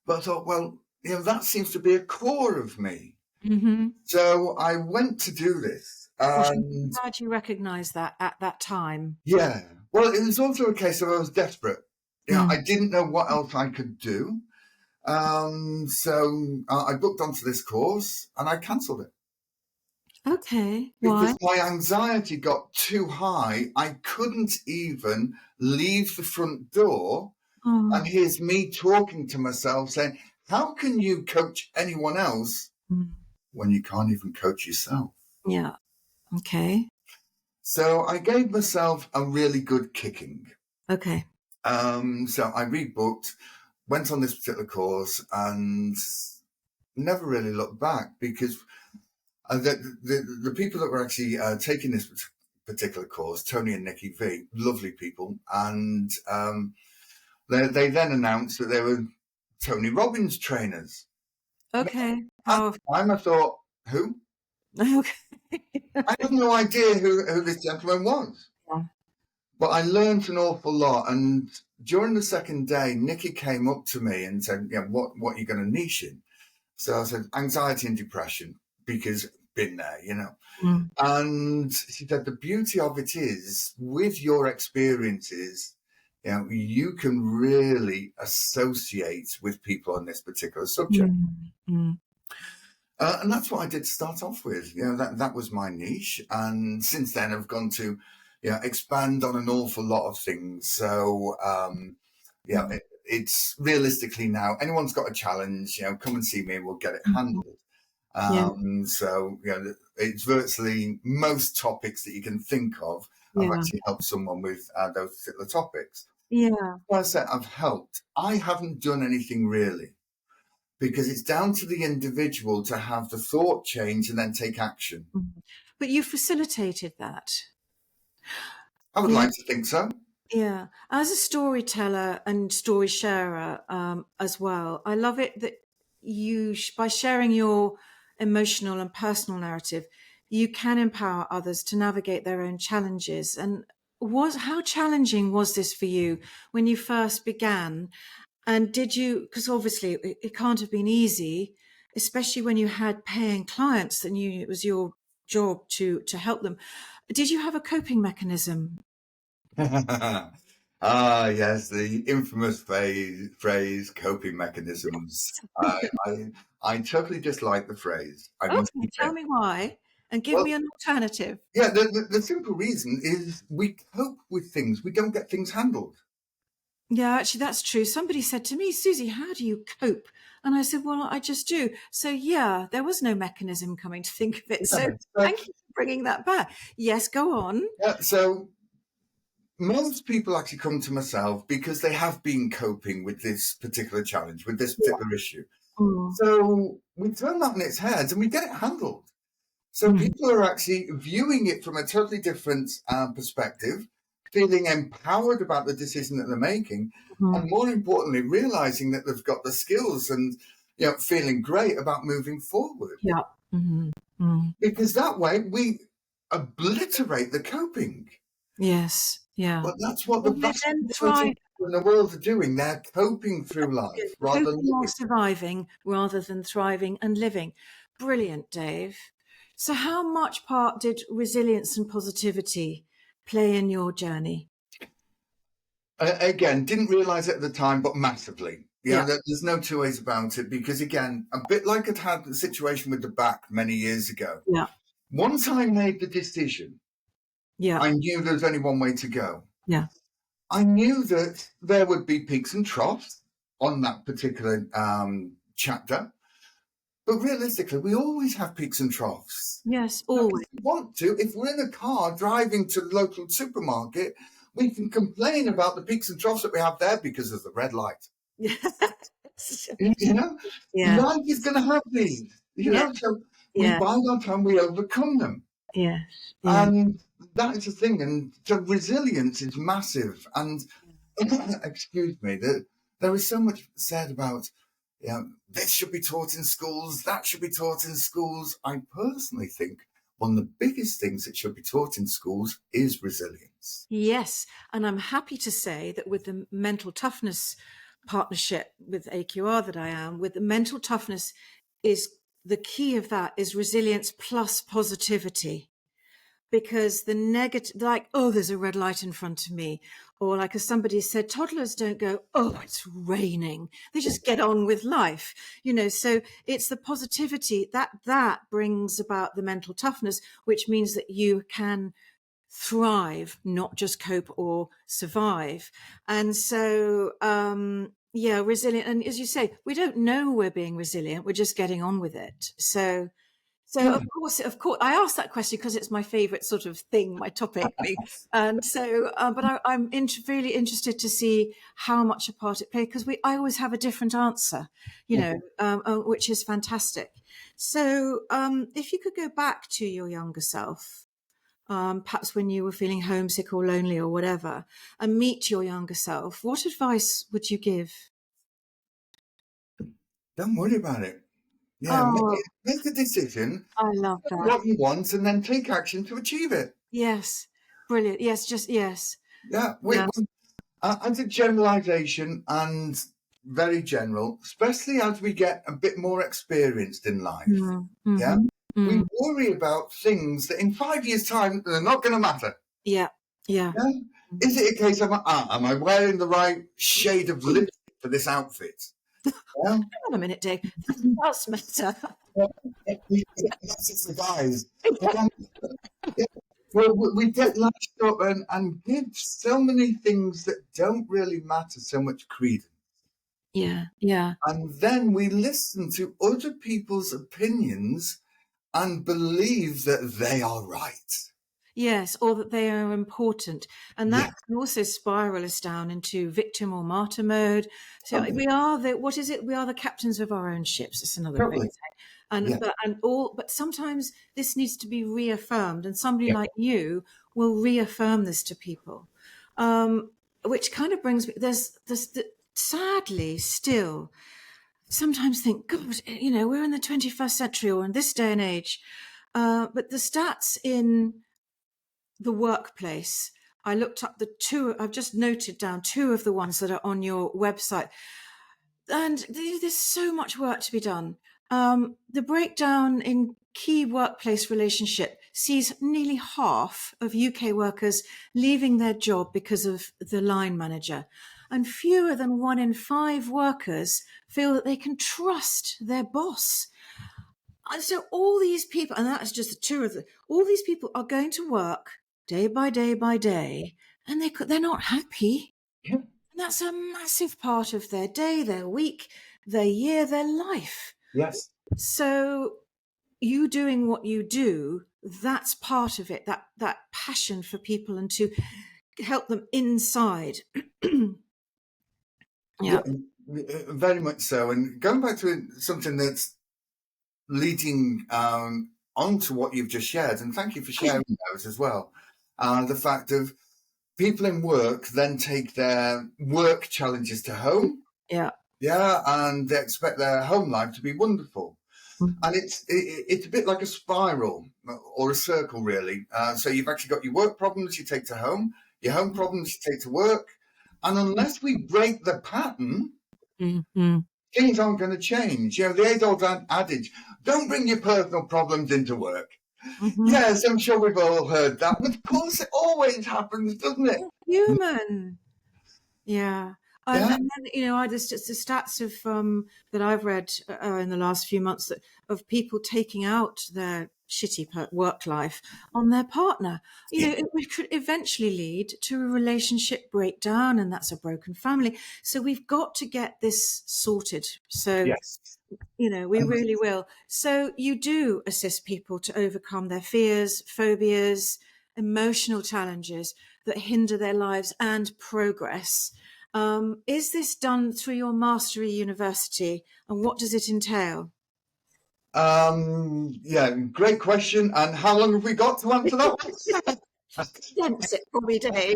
But I thought, well, that seems to be a core of me. Mm-hmm. So I went to do this. Gosh, I'm And glad you recognised that at that time. yeah, well, it was also a case of I was desperate. Mm. I didn't know what else I could do. So I booked onto this course and I cancelled it Okay. Why? because my anxiety got too high. I couldn't even leave the front door. And Oh. here's me talking to myself saying, how can you coach anyone else Mm. when you can't even coach yourself? Yeah. Okay. So I gave myself a really good kicking. Okay. So I rebooked, went on this particular course and never really looked back because the people that were actually taking this particular course, Tony and Nikki V, lovely people, and they then announced that they were Tony Robbins trainers. Okay. At Powerful. the time, I thought, who? Okay. I had no idea who this gentleman was. Yeah. But I learned an awful lot. And during the second day, Nikki came up to me and said, what are you going to niche in? So I said, anxiety and depression, because been there, Mm. And she said, the beauty of it is with your experiences, you can really associate with people on this particular subject. Mm. Mm. And that's what I did start off with. That was my niche. And since then, I've gone to, expand on an awful lot of things. So, it's realistically now, anyone's got a challenge, come and see me and we'll get it handled. Yeah. So, it's virtually most topics that you can think of. I've Yeah. actually helped someone with those particular topics. Yeah. Well, I said I've helped. I haven't done anything really, because it's down to the individual to have the thought change and then take action. Mm. But you facilitated that. I would Yeah. like to think so. Yeah. As a storyteller and story sharer as well, I love it that by sharing your emotional and personal narrative, you can empower others to navigate their own challenges. And how challenging was this for you when you first began? And did you, because obviously it can't have been easy, especially when you had paying clients that knew it was your job to help them. Did you have a coping mechanism? Yes, the infamous phrase coping mechanisms. I totally dislike the phrase, I must Okay, tell admit. me why and give Well, me an alternative. yeah, the simple reason is we cope with things, we don't get things handled. Yeah, actually, that's true. Somebody said to me, Susie, how do you cope? And I said, well, I just do. So, yeah, there was no mechanism coming to think of it. So, Yeah, so, thank you for bringing that back. Yes, go on. so most people actually come to myself because they have been coping with this particular challenge, with this Yeah. particular issue. Mm. So we turn that on its head and we get it handled. So Mm. people are actually viewing it from a totally different perspective, feeling empowered about the decision that they're making, Mm. and more importantly, realizing that they've got the skills and feeling great about moving forward. Yeah. Mm-hmm. Mm. Because that way we obliterate the coping. Yes. Yeah. But that's what the Well, they vast then majority thrive. of people in the world are doing. They're coping through Good. life rather than Coping or living. surviving rather than thriving and living. Brilliant, Dave. So, how much part did resilience and positivity play in your journey? Again, didn't realize it at the time, but massively. Yeah. There's no two ways about it, because again, a bit like I'd had the situation with the back many years ago. Yeah. Once I made the decision, Yeah. I knew there was only one way to go. Yeah. I knew that there would be peaks and troughs on that particular chapter, but realistically, we always have peaks and troughs. Yes. Now, Always. if we want to, if we're in a car driving to the local supermarket, we can complain about the peaks and troughs that we have there because of the red light. Yes. You know, Yeah. life is going to have these. Yeah. So we Yeah. bide our time, we overcome them, Yes. Yeah. and that is the thing. And so resilience is massive. And excuse me, there is so much said about, this should be taught in schools, that should be taught in schools. I personally think one of the biggest things that should be taught in schools is resilience. Yes. And I'm happy to say that with the mental toughness partnership with AQR that I am with, the mental toughness is the key of that is resilience plus positivity. Because the negative, like, oh, there's a red light in front of me. Or like, as somebody said, toddlers don't go, oh, it's raining. They just get on with life, so it's the positivity that brings about the mental toughness, which means that you can thrive, not just cope or survive. And so, resilient. And as you say, we don't know we're being resilient. We're just getting on with it. So Yeah. of course, I asked that question because it's my favourite sort of thing, my topic. And so, but I'm really interested to see how much a part it played, because I always have a different answer, which is fantastic. So, if you could go back to your younger self, perhaps when you were feeling homesick or lonely or whatever, and meet your younger self, what advice would you give? Don't worry about it. Yeah, Oh, make a decision, I love that. what you want, and then take action to achieve it. Yes, brilliant. Yes, yes. Yeah, Yeah. as a generalization and very general, especially as we get a bit more experienced in life. Mm-hmm. Yeah, we Mm. worry about things that in 5 years' time they're not going to matter. Yeah. Yeah, is it a case of am I wearing the right shade of lipstick for this outfit? Yeah, Hang on a minute, Dave. That does matter. it's the guys. Yeah. Well, we get lashed up and give so many things that don't really matter so much credence. Yeah. Yeah. And then we listen to other people's opinions and believe that they are right. Yes, or that they are important. And Yeah. that can also spiral us down into victim or martyr mode. So Totally. we are what is it? We are the captains of our own ships. It's another way of Totally. saying. Yeah. But sometimes this needs to be reaffirmed, and somebody Yeah. like you will reaffirm this to people. Which kind of brings me, sadly still sometimes think, God, we're in the 21st century or in this day and age. But the stats in the workplace, I looked up I've just noted down two of the ones that are on your website. And there's so much work to be done. The breakdown in key workplace relationship sees nearly half of UK workers leaving their job because of the line manager. And fewer than 1 in 5 workers feel that they can trust their boss. And so all these people, and that's just the two of them, all these people are going to work day by day by day, and they're not happy. Yeah. And that's a massive part of their day, their week, their year, their life. Yes. So you doing what you do, that's part of it, that passion for people and to help them inside. Yeah. Very much so. And going back to something that's leading on to what you've just shared, and thank you for sharing those as well. The fact of people in work then take their work challenges to home. Yeah. Yeah, and they expect their home life to be wonderful. Mm-hmm. And it's a bit like a spiral or a circle, really. So you've actually got your work problems you take to home, your home problems you take to work. And unless we break the pattern, things aren't going to change. The age-old adage, don't bring your personal problems into work. Mm-hmm. Yes, I'm sure we've all heard that. But of course, it always happens, doesn't it? Human. Yeah. And then, the stats of that I've read in the last few months of people taking out their shitty work life on their partner. It could eventually lead to a relationship breakdown, and that's a broken family. So we've got to get this sorted. So, yes. We really will. So you do assist people to overcome their fears, phobias, emotional challenges that hinder their lives and progress. Is this done through your Mastery University, and what does it entail? Great question. And how long have we got to answer that? Dense it for me, Dave.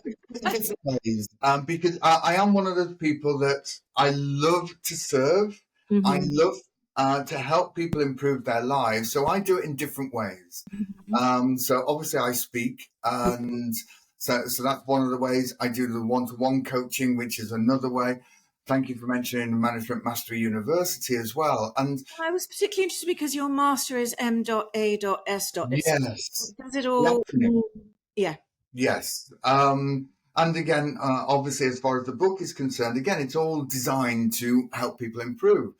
Because I am one of those people that I love to serve. Mm-hmm. I love to help people improve their lives. So I do it in different ways. Mm-hmm. So obviously I speak, and so that's one of the ways. I do the one-to-one coaching, which is another way. thank you for mentioning the Management Mastery University as well. And I was particularly interested because your master is M.A.S. yes, Does it the all? acronym. Yeah. Yes. And again, obviously, as far as the book is concerned, again, it's all designed to help people improve.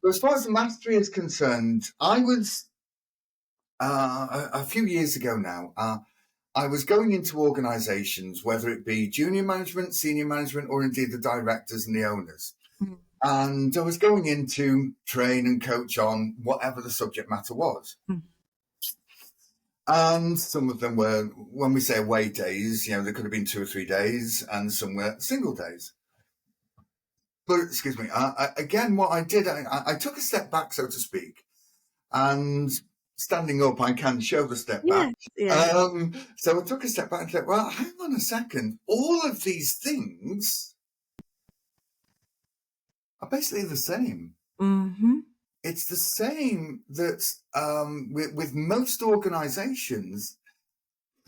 But as far as the mastery is concerned, I was a few years ago now. I was going into organisations, whether it be junior management, senior management, or indeed the directors and the owners. Mm. And I was going in to train and coach on whatever the subject matter was. Mm. And some of them were, when we say away days, there could have been 2 or 3 days, and some were single days. But, excuse me, again, what I did, I took a step back, so to speak, and standing up, I can show the step back. Yeah. So I took a step back and said, well, hang on a second. All of these things are basically the same. Mm-hmm. It's the same that with most organizations.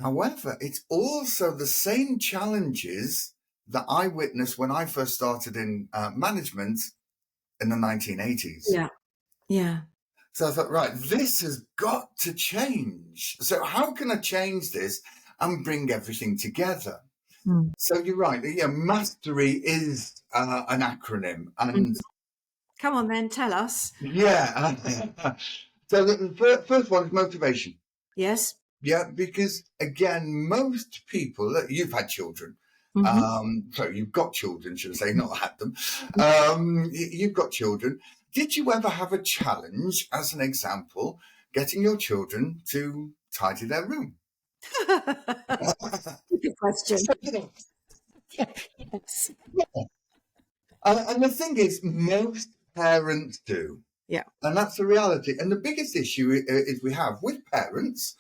However, it's also the same challenges that I witnessed when I first started in management in the 1980s. Yeah. Yeah. So I thought, right, this has got to change. So how can I change this and bring everything together? Mm. So you're right. Yeah, mastery is an acronym. And come on then, tell us. Yeah. So the first one is motivation. Yes. Yeah, because again, most people, you've had children. So you've got children, should I say, not had them. You've got children. Did you ever have a challenge, as an example, getting your children to tidy their room? Good question. Yes. And the thing is, most parents do. Yeah. And that's the reality. And the biggest issue is we have with parents,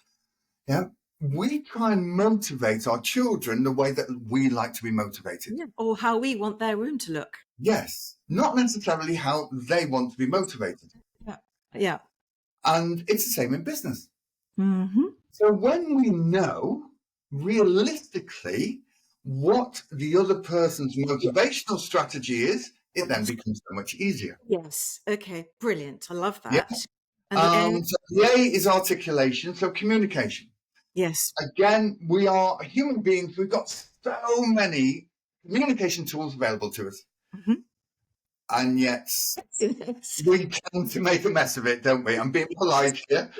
we try and motivate our children the way that we like to be motivated. Yeah. Or how we want their room to look. Yes, not necessarily how they want to be motivated. Yeah. Yeah. And it's the same in business. Mm-hmm. So when we know realistically what the other person's motivational strategy is, it then becomes so much easier. Yes. Okay. Brilliant. I love that. Yeah. And so the A is articulation, so communication. yes. Again, we are human beings. We've got so many communication tools available to us. Mm-hmm. And yet we tend to make a mess of it, don't we? I'm being polite here.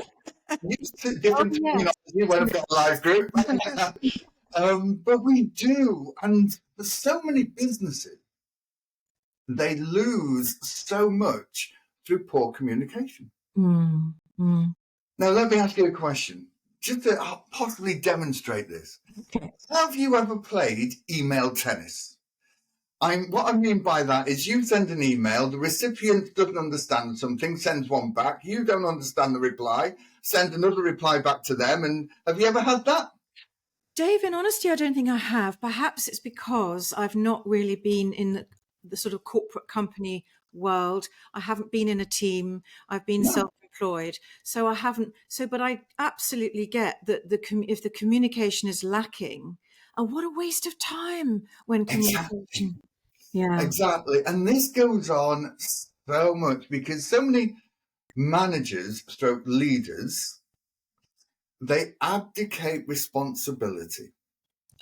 Used to different terminology when I've got a live group. But we do. And for so many businesses, they lose so much through poor communication. Mm-hmm. Now, let me ask you a question, just to possibly demonstrate this. Okay. Have you ever played email tennis? What I mean by that is you send an email, the recipient doesn't understand something, sends one back, you don't understand the reply, send another reply back to them. And have you ever had that? Dave, in honesty, I don't think I have. Perhaps it's because I've not really been in the sort of corporate company world. I haven't been in a team. I've been self-employed. So I haven't. But I absolutely get that if the communication is lacking, and what a waste of time when communication. Exactly. Yeah. Exactly. And this goes on so much because so many managers stroke leaders, they abdicate responsibility.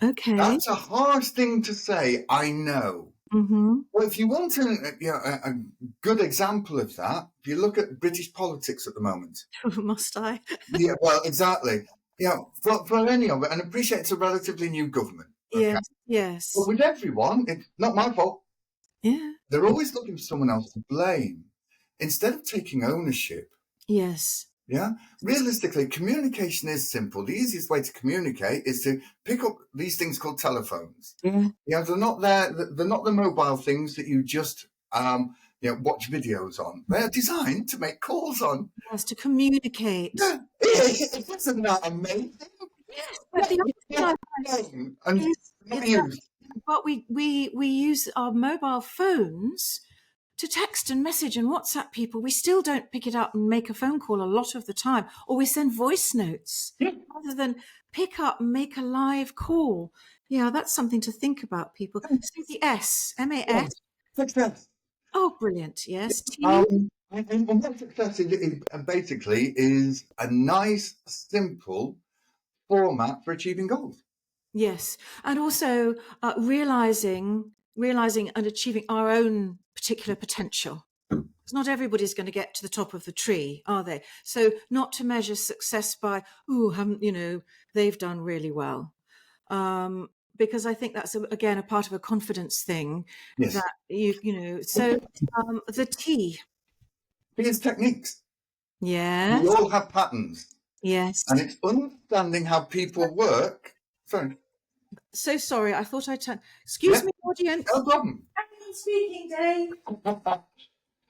Okay. That's a harsh thing to say, I know. Mm-hmm. Well, if you want a good example of that, if you look at British politics at the moment. Must I? Yeah, well, exactly. For any of it, and I appreciate it's a relatively new government. Okay? Yes. But with everyone, it's not my fault. Yeah. They're always looking for someone else to blame instead of taking ownership. Yes. Yeah. Realistically, communication is simple. The easiest way to communicate is to pick up these things called telephones. Yeah. They're not they're not the mobile things that you just watch videos on. They're designed to make calls on. Yes, to communicate. Yeah. Isn't that amazing? Yes, but but we use our mobile phones to text and message and WhatsApp people. We still don't pick it up and make a phone call a lot of the time, or we send voice notes rather than pick up and make a live call. Yeah, that's something to think about, people. So the S, M-A-S, Success. Oh, brilliant. Yes. T. And what success basically is a nice, simple format for achieving goals. Yes. And also realizing and achieving our own particular potential. Because not everybody's going to get to the top of the tree, are they? So not to measure success by, they've done really well. Because I think that's, again, a part of a confidence thing Yes. that so the T. Because techniques. We Yes. all have patterns. Yes. And it's understanding how people work. Sorry. So sorry. I thought I turned. Excuse Yeah, me, audience. no problem. I'm speaking, Dave.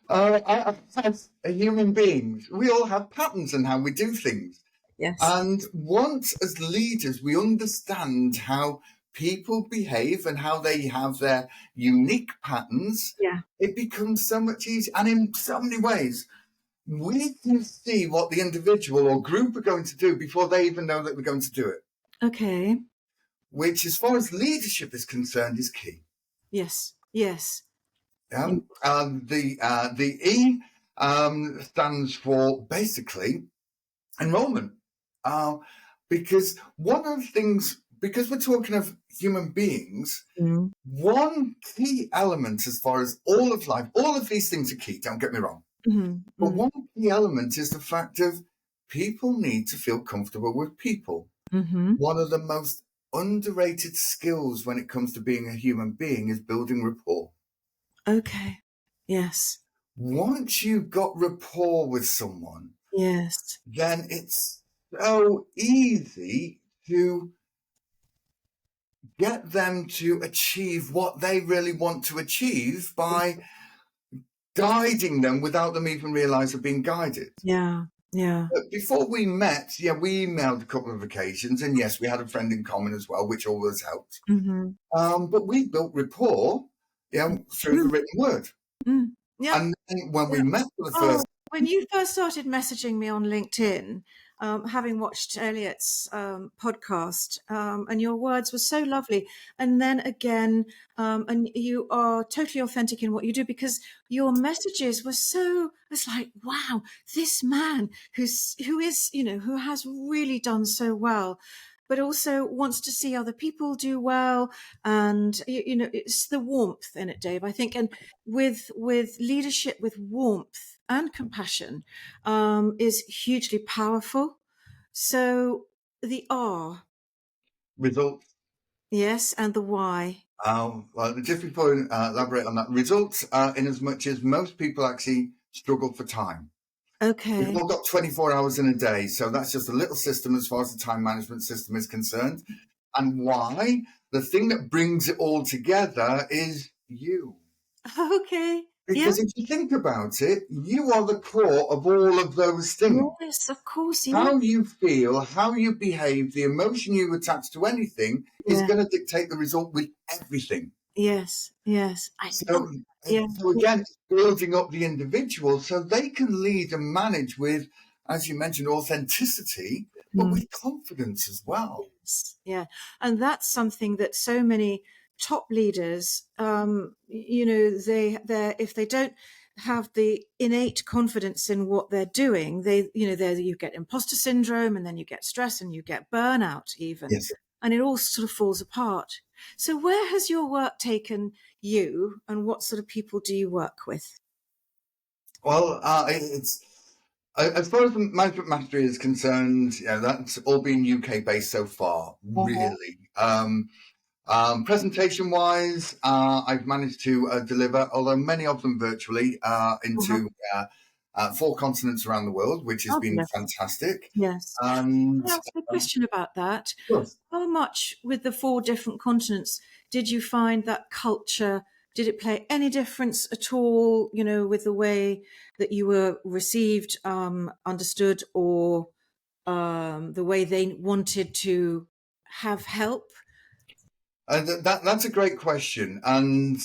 As human beings, we all have patterns in how we do things. Yes. And once, as leaders, we understand how people behave and how they have their unique patterns, Yeah. it becomes so much easier. And in so many ways, we can see what the individual or group are going to do before they even know that we're going to do it. Okay. Which, as far as leadership is concerned, is key. Yes. Yes. The E stands for basically enrollment. Because one of the things, because we're talking of human beings, one key element as far as all of life, all of these things are key, don't get me wrong. But one key element is the fact of people need to feel comfortable with people. One of the most underrated skills when it comes to being a human being is building rapport. Okay. Yes. Once you've got rapport with someone, Yes. then it's so easy to get them to achieve what they really want to achieve by guiding them without them even realize they're being guided. Yeah. Yeah. But before we met, we emailed a couple of occasions, and yes, we had a friend in common as well, which always helped. But we built rapport, through the written word. Yeah. And then when we met for the first, when you first started messaging me on LinkedIn, having watched Elliot's podcast, and your words were so lovely. And then again, and you are totally authentic in what you do, because your messages were so, it's like, wow, this man who has really done so well, but also wants to see other people do well. And, it's the warmth in it, Dave, I think. And with leadership, with warmth and compassion, is hugely powerful. So the R. results. Yes. And the Y. Well, just before I elaborate on that, results, in as much as most people actually struggle for time. Okay. We've all got 24 hours in a day, so that's just a little system as far as the time management system is concerned. And why? The thing that brings it all together is you. Okay. Because if you think about it, you are the core of all of those things. Yes, of course. Yeah. How you feel, how you behave, the emotion you attach to anything is going to dictate the result with everything. Yes. Yes. So again, it's building up the individual so they can lead and manage with, as you mentioned, authenticity, but with confidence as well. Yeah. And that's something that so many top leaders, if they don't have the innate confidence in what they're doing, you get imposter syndrome, and then you get stress, and you get burnout even. Yes. And it all sort of falls apart. So where has your work taken you, and what sort of people do you work with? Well, it's as far as the management mastery is concerned, that's all been UK based so far, really. Presentation wise, I've managed to deliver, although many of them virtually, into 4 continents around the world, which has been fantastic. Yes. And Can I ask a question about that? Yes. How much with the 4 different continents did you find that culture? Did it play any difference at all, with the way that you were received, understood, or the way they wanted to have help? That's a great question. And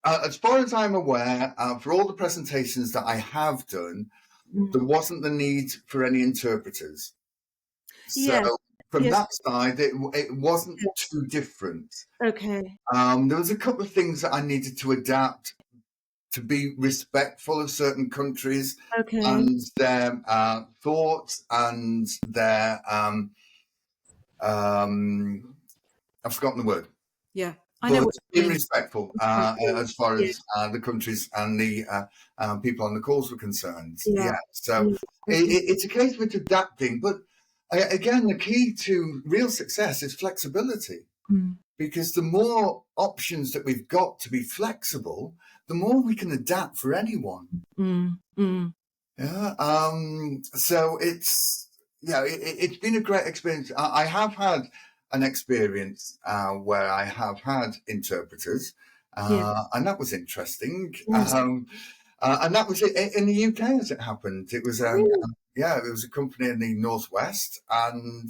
as far as I'm aware, for all the presentations that I have done, there wasn't the need for any interpreters. So from that side, it wasn't too different. Okay. There was a couple of things that I needed to adapt to be respectful of certain countries Okay. and their thoughts and their I've forgotten the word. Yeah. I know But what you being mean. respectful as far as the countries and the people on the calls were concerned. Yeah. Yeah, so Yeah. Okay. it's a case of it adapting. But again, the key to real success is flexibility, Mm. because the more options that we've got to be flexible, the more we can adapt for anyone. Mm. Mm. Yeah. So it's been a great experience. I have had an experience where I have had interpreters, Yeah. and that was interesting. Yes. And that was in the UK as it happened. It was Really? it was a company in the northwest, and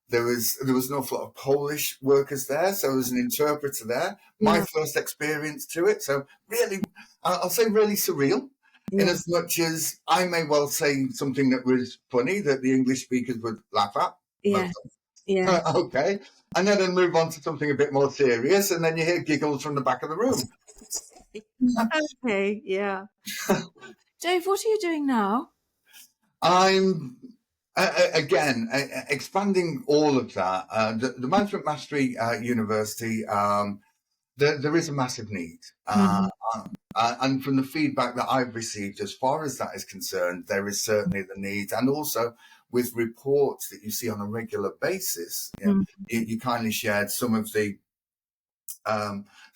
there was an awful lot of Polish workers there, so there was an interpreter there. My Yeah. first experience to it, so really, I'll say really surreal. In Yeah. as much as I may well say something that was funny that the English speakers would laugh at, most Yeah. Yeah. okay, and then move on to something a bit more serious, and then you hear giggles from the back of the room. Okay. Yeah. Dave, what are you doing now? I'm again expanding all of that. The Management Mastery University. There is a massive need. Mm-hmm. And from the feedback that I've received, as far as that is concerned, there is certainly the need. And also with reports that you see on a regular basis, you kindly shared some of the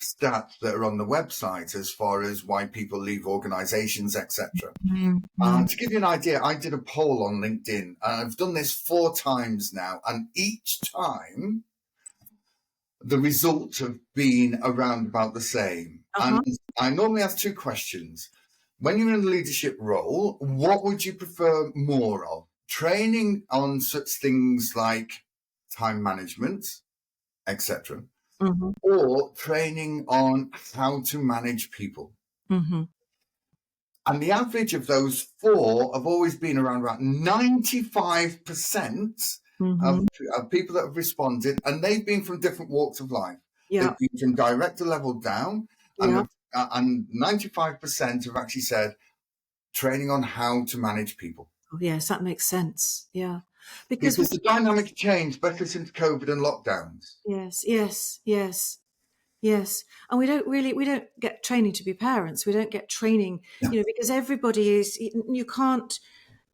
stats that are on the website as far as why people leave organizations, etc. Mm-hmm. To give you an idea, I did a poll on LinkedIn. I've done this 4 times now, and each time the results have been around about the same. Uh-huh. And I normally ask 2 questions. When you're in a leadership role, what would you prefer more of? Training on such things like time management, etc., Mm-hmm. or training on how to manage people? Mm-hmm. And the average of those 4 have always been around about 95% of, Mm-hmm. of people that have responded, and they've been from different walks of life. Yeah. They've been from director level down, Yeah. and 95% have actually said training on how to manage people. Oh, yes, that makes sense. Yeah. Because Because the dynamic changed, especially since COVID and lockdowns. yes, yes, yes. Yes, and we don't get training to be parents. We don't get training, Yeah. because everybody is. You can't.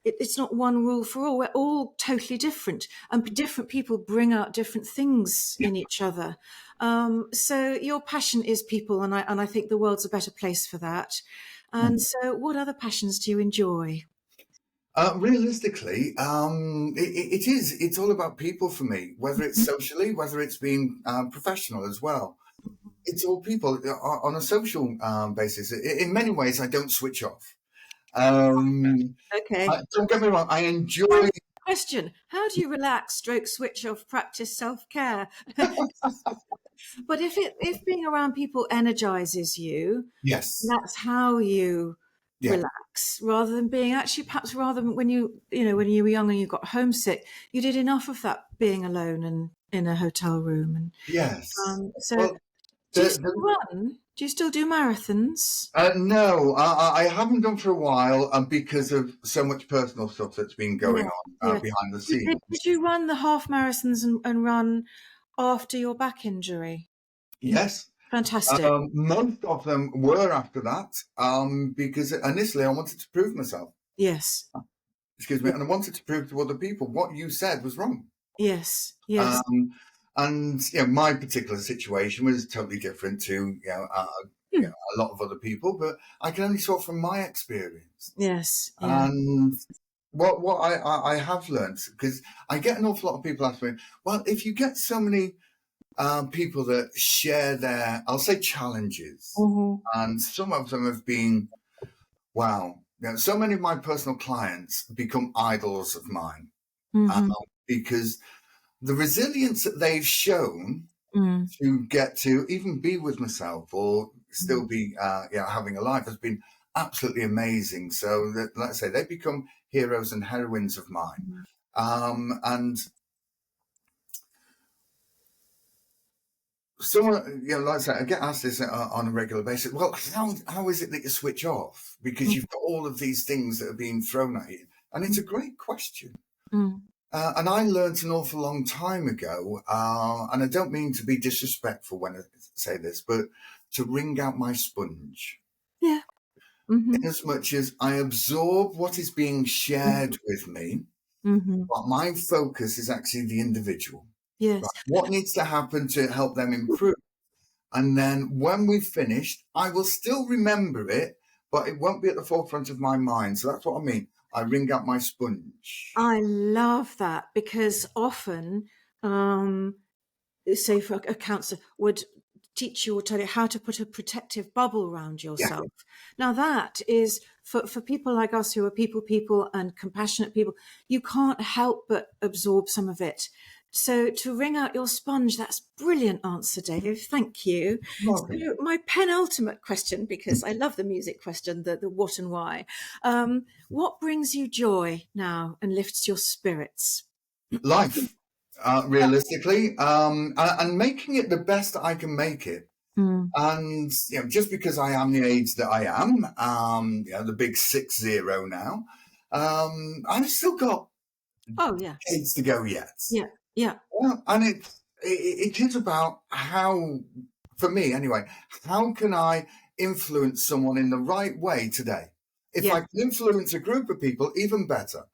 It's not one rule for all. We're all totally different, and different people bring out different things in each other. So your passion is people, and I think the world's a better place for that. And so, what other passions do you enjoy? Realistically, it's all about people for me, whether it's socially, whether it's being professional as well. It's all people on a social basis. In many ways, I don't switch off. Okay. Don't get me wrong, I enjoy. Question: how do you relax, stroke, switch off, practice self-care? But if being around people energizes you, Yes. that's how you Yeah. relax, rather than being actually perhaps rather than when when you were young and you got homesick, you did enough of that being alone and in a hotel room. And Yes. so, Well, do you the, still the, run? Do you still do marathons? no, I haven't done for a while, because of so much personal stuff that's been going Yeah, on yeah. behind the Did scenes. you run the half marathons and run after your back injury? Yes. Fantastic. Most of them were after that, because initially I wanted to prove myself. Yes. Excuse me, and I wanted to prove to other people what you said was wrong. Yes. Yes. Um, and my particular situation was totally different to Hmm. a lot of other people, but I can only talk from my experience. Yes. Yeah. And what I have learned, because I get an awful lot of people ask me, well, if you get so many people that share their, I'll say, challenges, Mhm. and some of them have been, wow, so many of my personal clients become idols of mine, Mhm. because the resilience that they've shown Mm. to get to even be with myself or still be having a life has been absolutely amazing. So that, let's say, they become heroes and heroines of mine. And someone, like I say, I get asked this on a regular basis. Well, how is it that you switch off? Because you've got all of these things that are being thrown at you. And it's a great question. And I learned an awful long time ago, and I don't mean to be disrespectful when I say this, but to wring out my sponge. Yeah. In as much as I absorb what is being shared with me, but my focus is actually the individual. Yes. Right? What needs to happen to help them improve? And then when we've finished, I will still remember it, but it won't be at the forefront of my mind. So that's what I mean. I wring out my sponge. I love that, because often, say for a counsellor would teach you or tell you how to put a protective bubble around yourself. Now that is for people like us who are people and compassionate people, you can't help but absorb some of it. So to wring out your sponge, that's brilliant answer, Dave. Thank you. So my penultimate question, because I love the music question, the what and why. What brings you joy now and lifts your spirits? Life, realistically, and making it the best I can make it. And just because I am the age that I am, the big 60 now, I've still got kids to go yet. Yeah. And it is about how, for me anyway, how can I influence someone in the right way today? If I can influence a group of people, even better.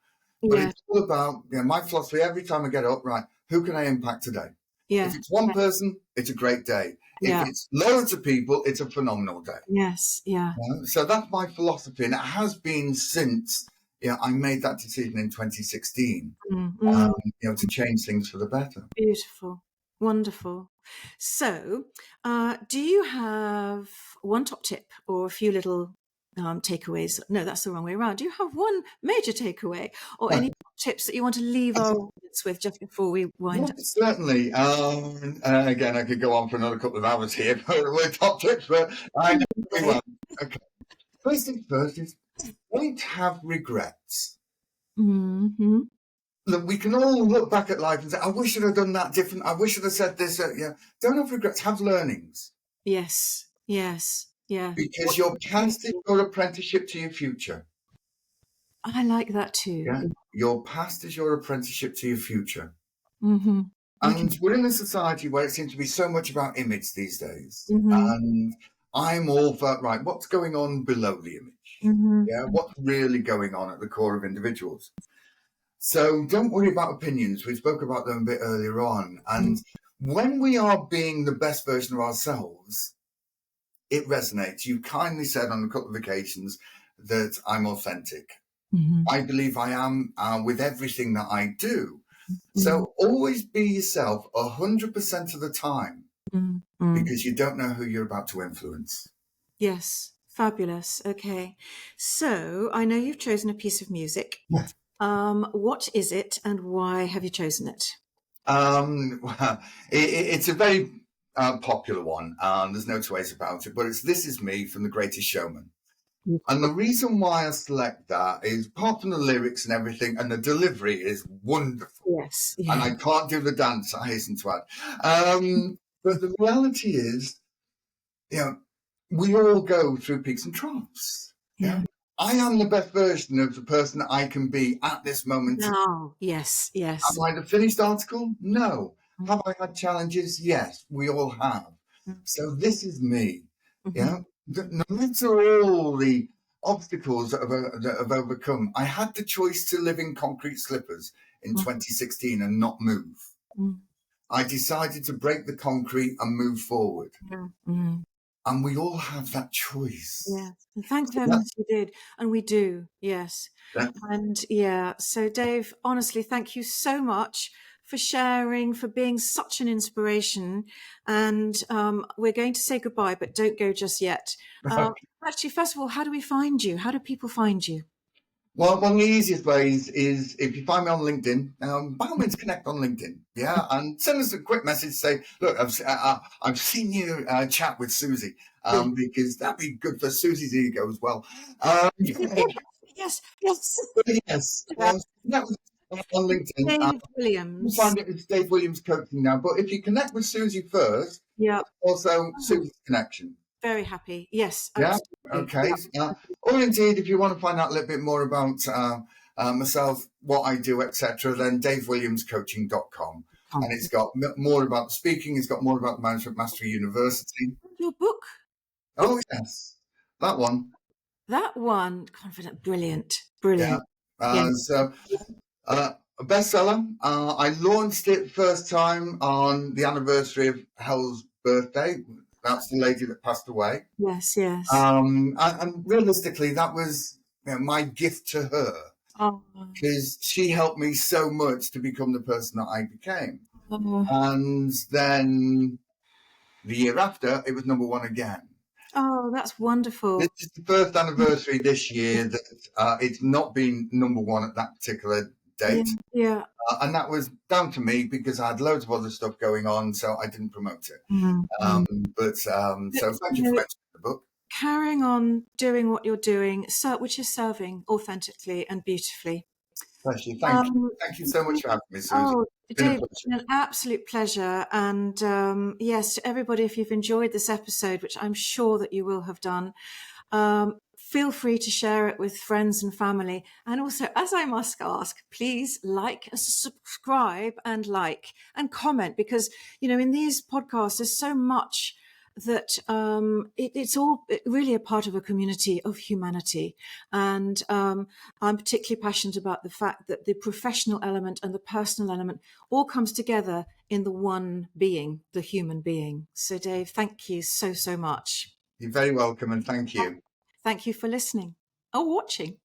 But it's all about my philosophy every time I get up, right, who can I impact today? If it's one person, it's a great day. If it's loads of people, it's a phenomenal day. Yes, yeah. So that's my philosophy, and it has been since I made that decision in 2016 to change things for the better. Beautiful. Wonderful. So, do you have one top tip or a few little takeaways? No, that's the wrong way around. Do you have one major takeaway or any tips that you want to leave our audience with just before we wind up? Certainly. Again, I could go on for another couple of hours here with top tips, but I know we won't. Okay. First thing first is don't have regrets. Look, we can all look back at life and say, I wish I'd have done that different. I wish I'd have said this. Don't have regrets. Have learnings. Yes. Yeah. Because your past is your apprenticeship to your future. I like that too. Yeah. Your past is your apprenticeship to your future. Mm-hmm. And we're in a society where it seems to be so much about image these days. And I'm all for, right, what's going on below the image? Yeah, what's really going on at the core of individuals? So don't worry about opinions. We spoke about them a bit earlier on. And when we are being the best version of ourselves, it resonates. You kindly said on a couple of occasions that I'm authentic. I believe I am with everything that I do. So always be yourself 100% of the time because you don't know who you're about to influence. Yes. Fabulous. Okay. So I know you've chosen a piece of music. What is it and why have you chosen it? It's a very popular one. There's no two ways about it, but it's This Is Me from The Greatest Showman. And the reason why I select that is, apart from the lyrics and everything, and the delivery is wonderful. Yes. And I can't do the dance, I hasten to add. But the reality is, we all go through peaks and troughs. Yeah. I am the best version of the person that I can be at this moment. No. Yes. Am I the finished article? No. Have I had challenges? Yes, we all have. So this is me. No matter all the obstacles that I've overcome, I had the choice to live in concrete slippers in 2016 and not move. I decided to break the concrete and move forward. And we all have that choice. Yes. And thank goodness you did. And we do. Yes. And so Dave, honestly, thank you so much for sharing, for being such an inspiration. And we're going to say goodbye, but don't go just yet. Actually, first of all, how do we find you? How do people find you? Well, one of the easiest ways is if you find me on LinkedIn, by all means connect on LinkedIn, and send us a quick message, say, look, I've seen you chat with Susie, because that'd be good for Susie's ego as well. Yes. on LinkedIn. Dave You Williams. find it as Dave Williams Coaching now. But if you connect with Susie first, Yeah. also Susie's connection. Very happy. Yes. Yeah. Absolutely. Okay. Yeah. Or indeed, if you want to find out a little bit more about myself, what I do, etc., then davewilliamscoaching.com. And it's got more about the speaking. It's got more about the Management Mastery University. Your book. Oh, yes. That one. That one. Confident. Brilliant. Yeah. Brilliant. Yeah. So a bestseller. I launched it first time on the anniversary of Hell's birthday. That's the lady that passed away. Yes. Yes. And realistically, that was my gift to her, Oh. because she helped me so much to become the person that I became. Oh. And then the year after, it was number one again. Oh, that's wonderful. This is the first anniversary this year that it's not been number one at that particular date. Yeah. And that was down to me because I had loads of other stuff going on, so I didn't promote it. So thank you for mentioning the book. Carrying on doing what you're doing, which is serving authentically and beautifully. Thank you. Thank you so much for having me, Susie. Oh, Dave, it's been an absolute pleasure. And yes, to everybody, if you've enjoyed this episode, which I'm sure that you will have done, feel free to share it with friends and family. And also, as I must ask, please subscribe and comment, because, in these podcasts, there's so much that it's all really a part of a community of humanity. And I'm particularly passionate about the fact that the professional element and the personal element all comes together in the one being, the human being. So Dave, thank you so much. You're very welcome, and thank you. Thank you for listening or watching.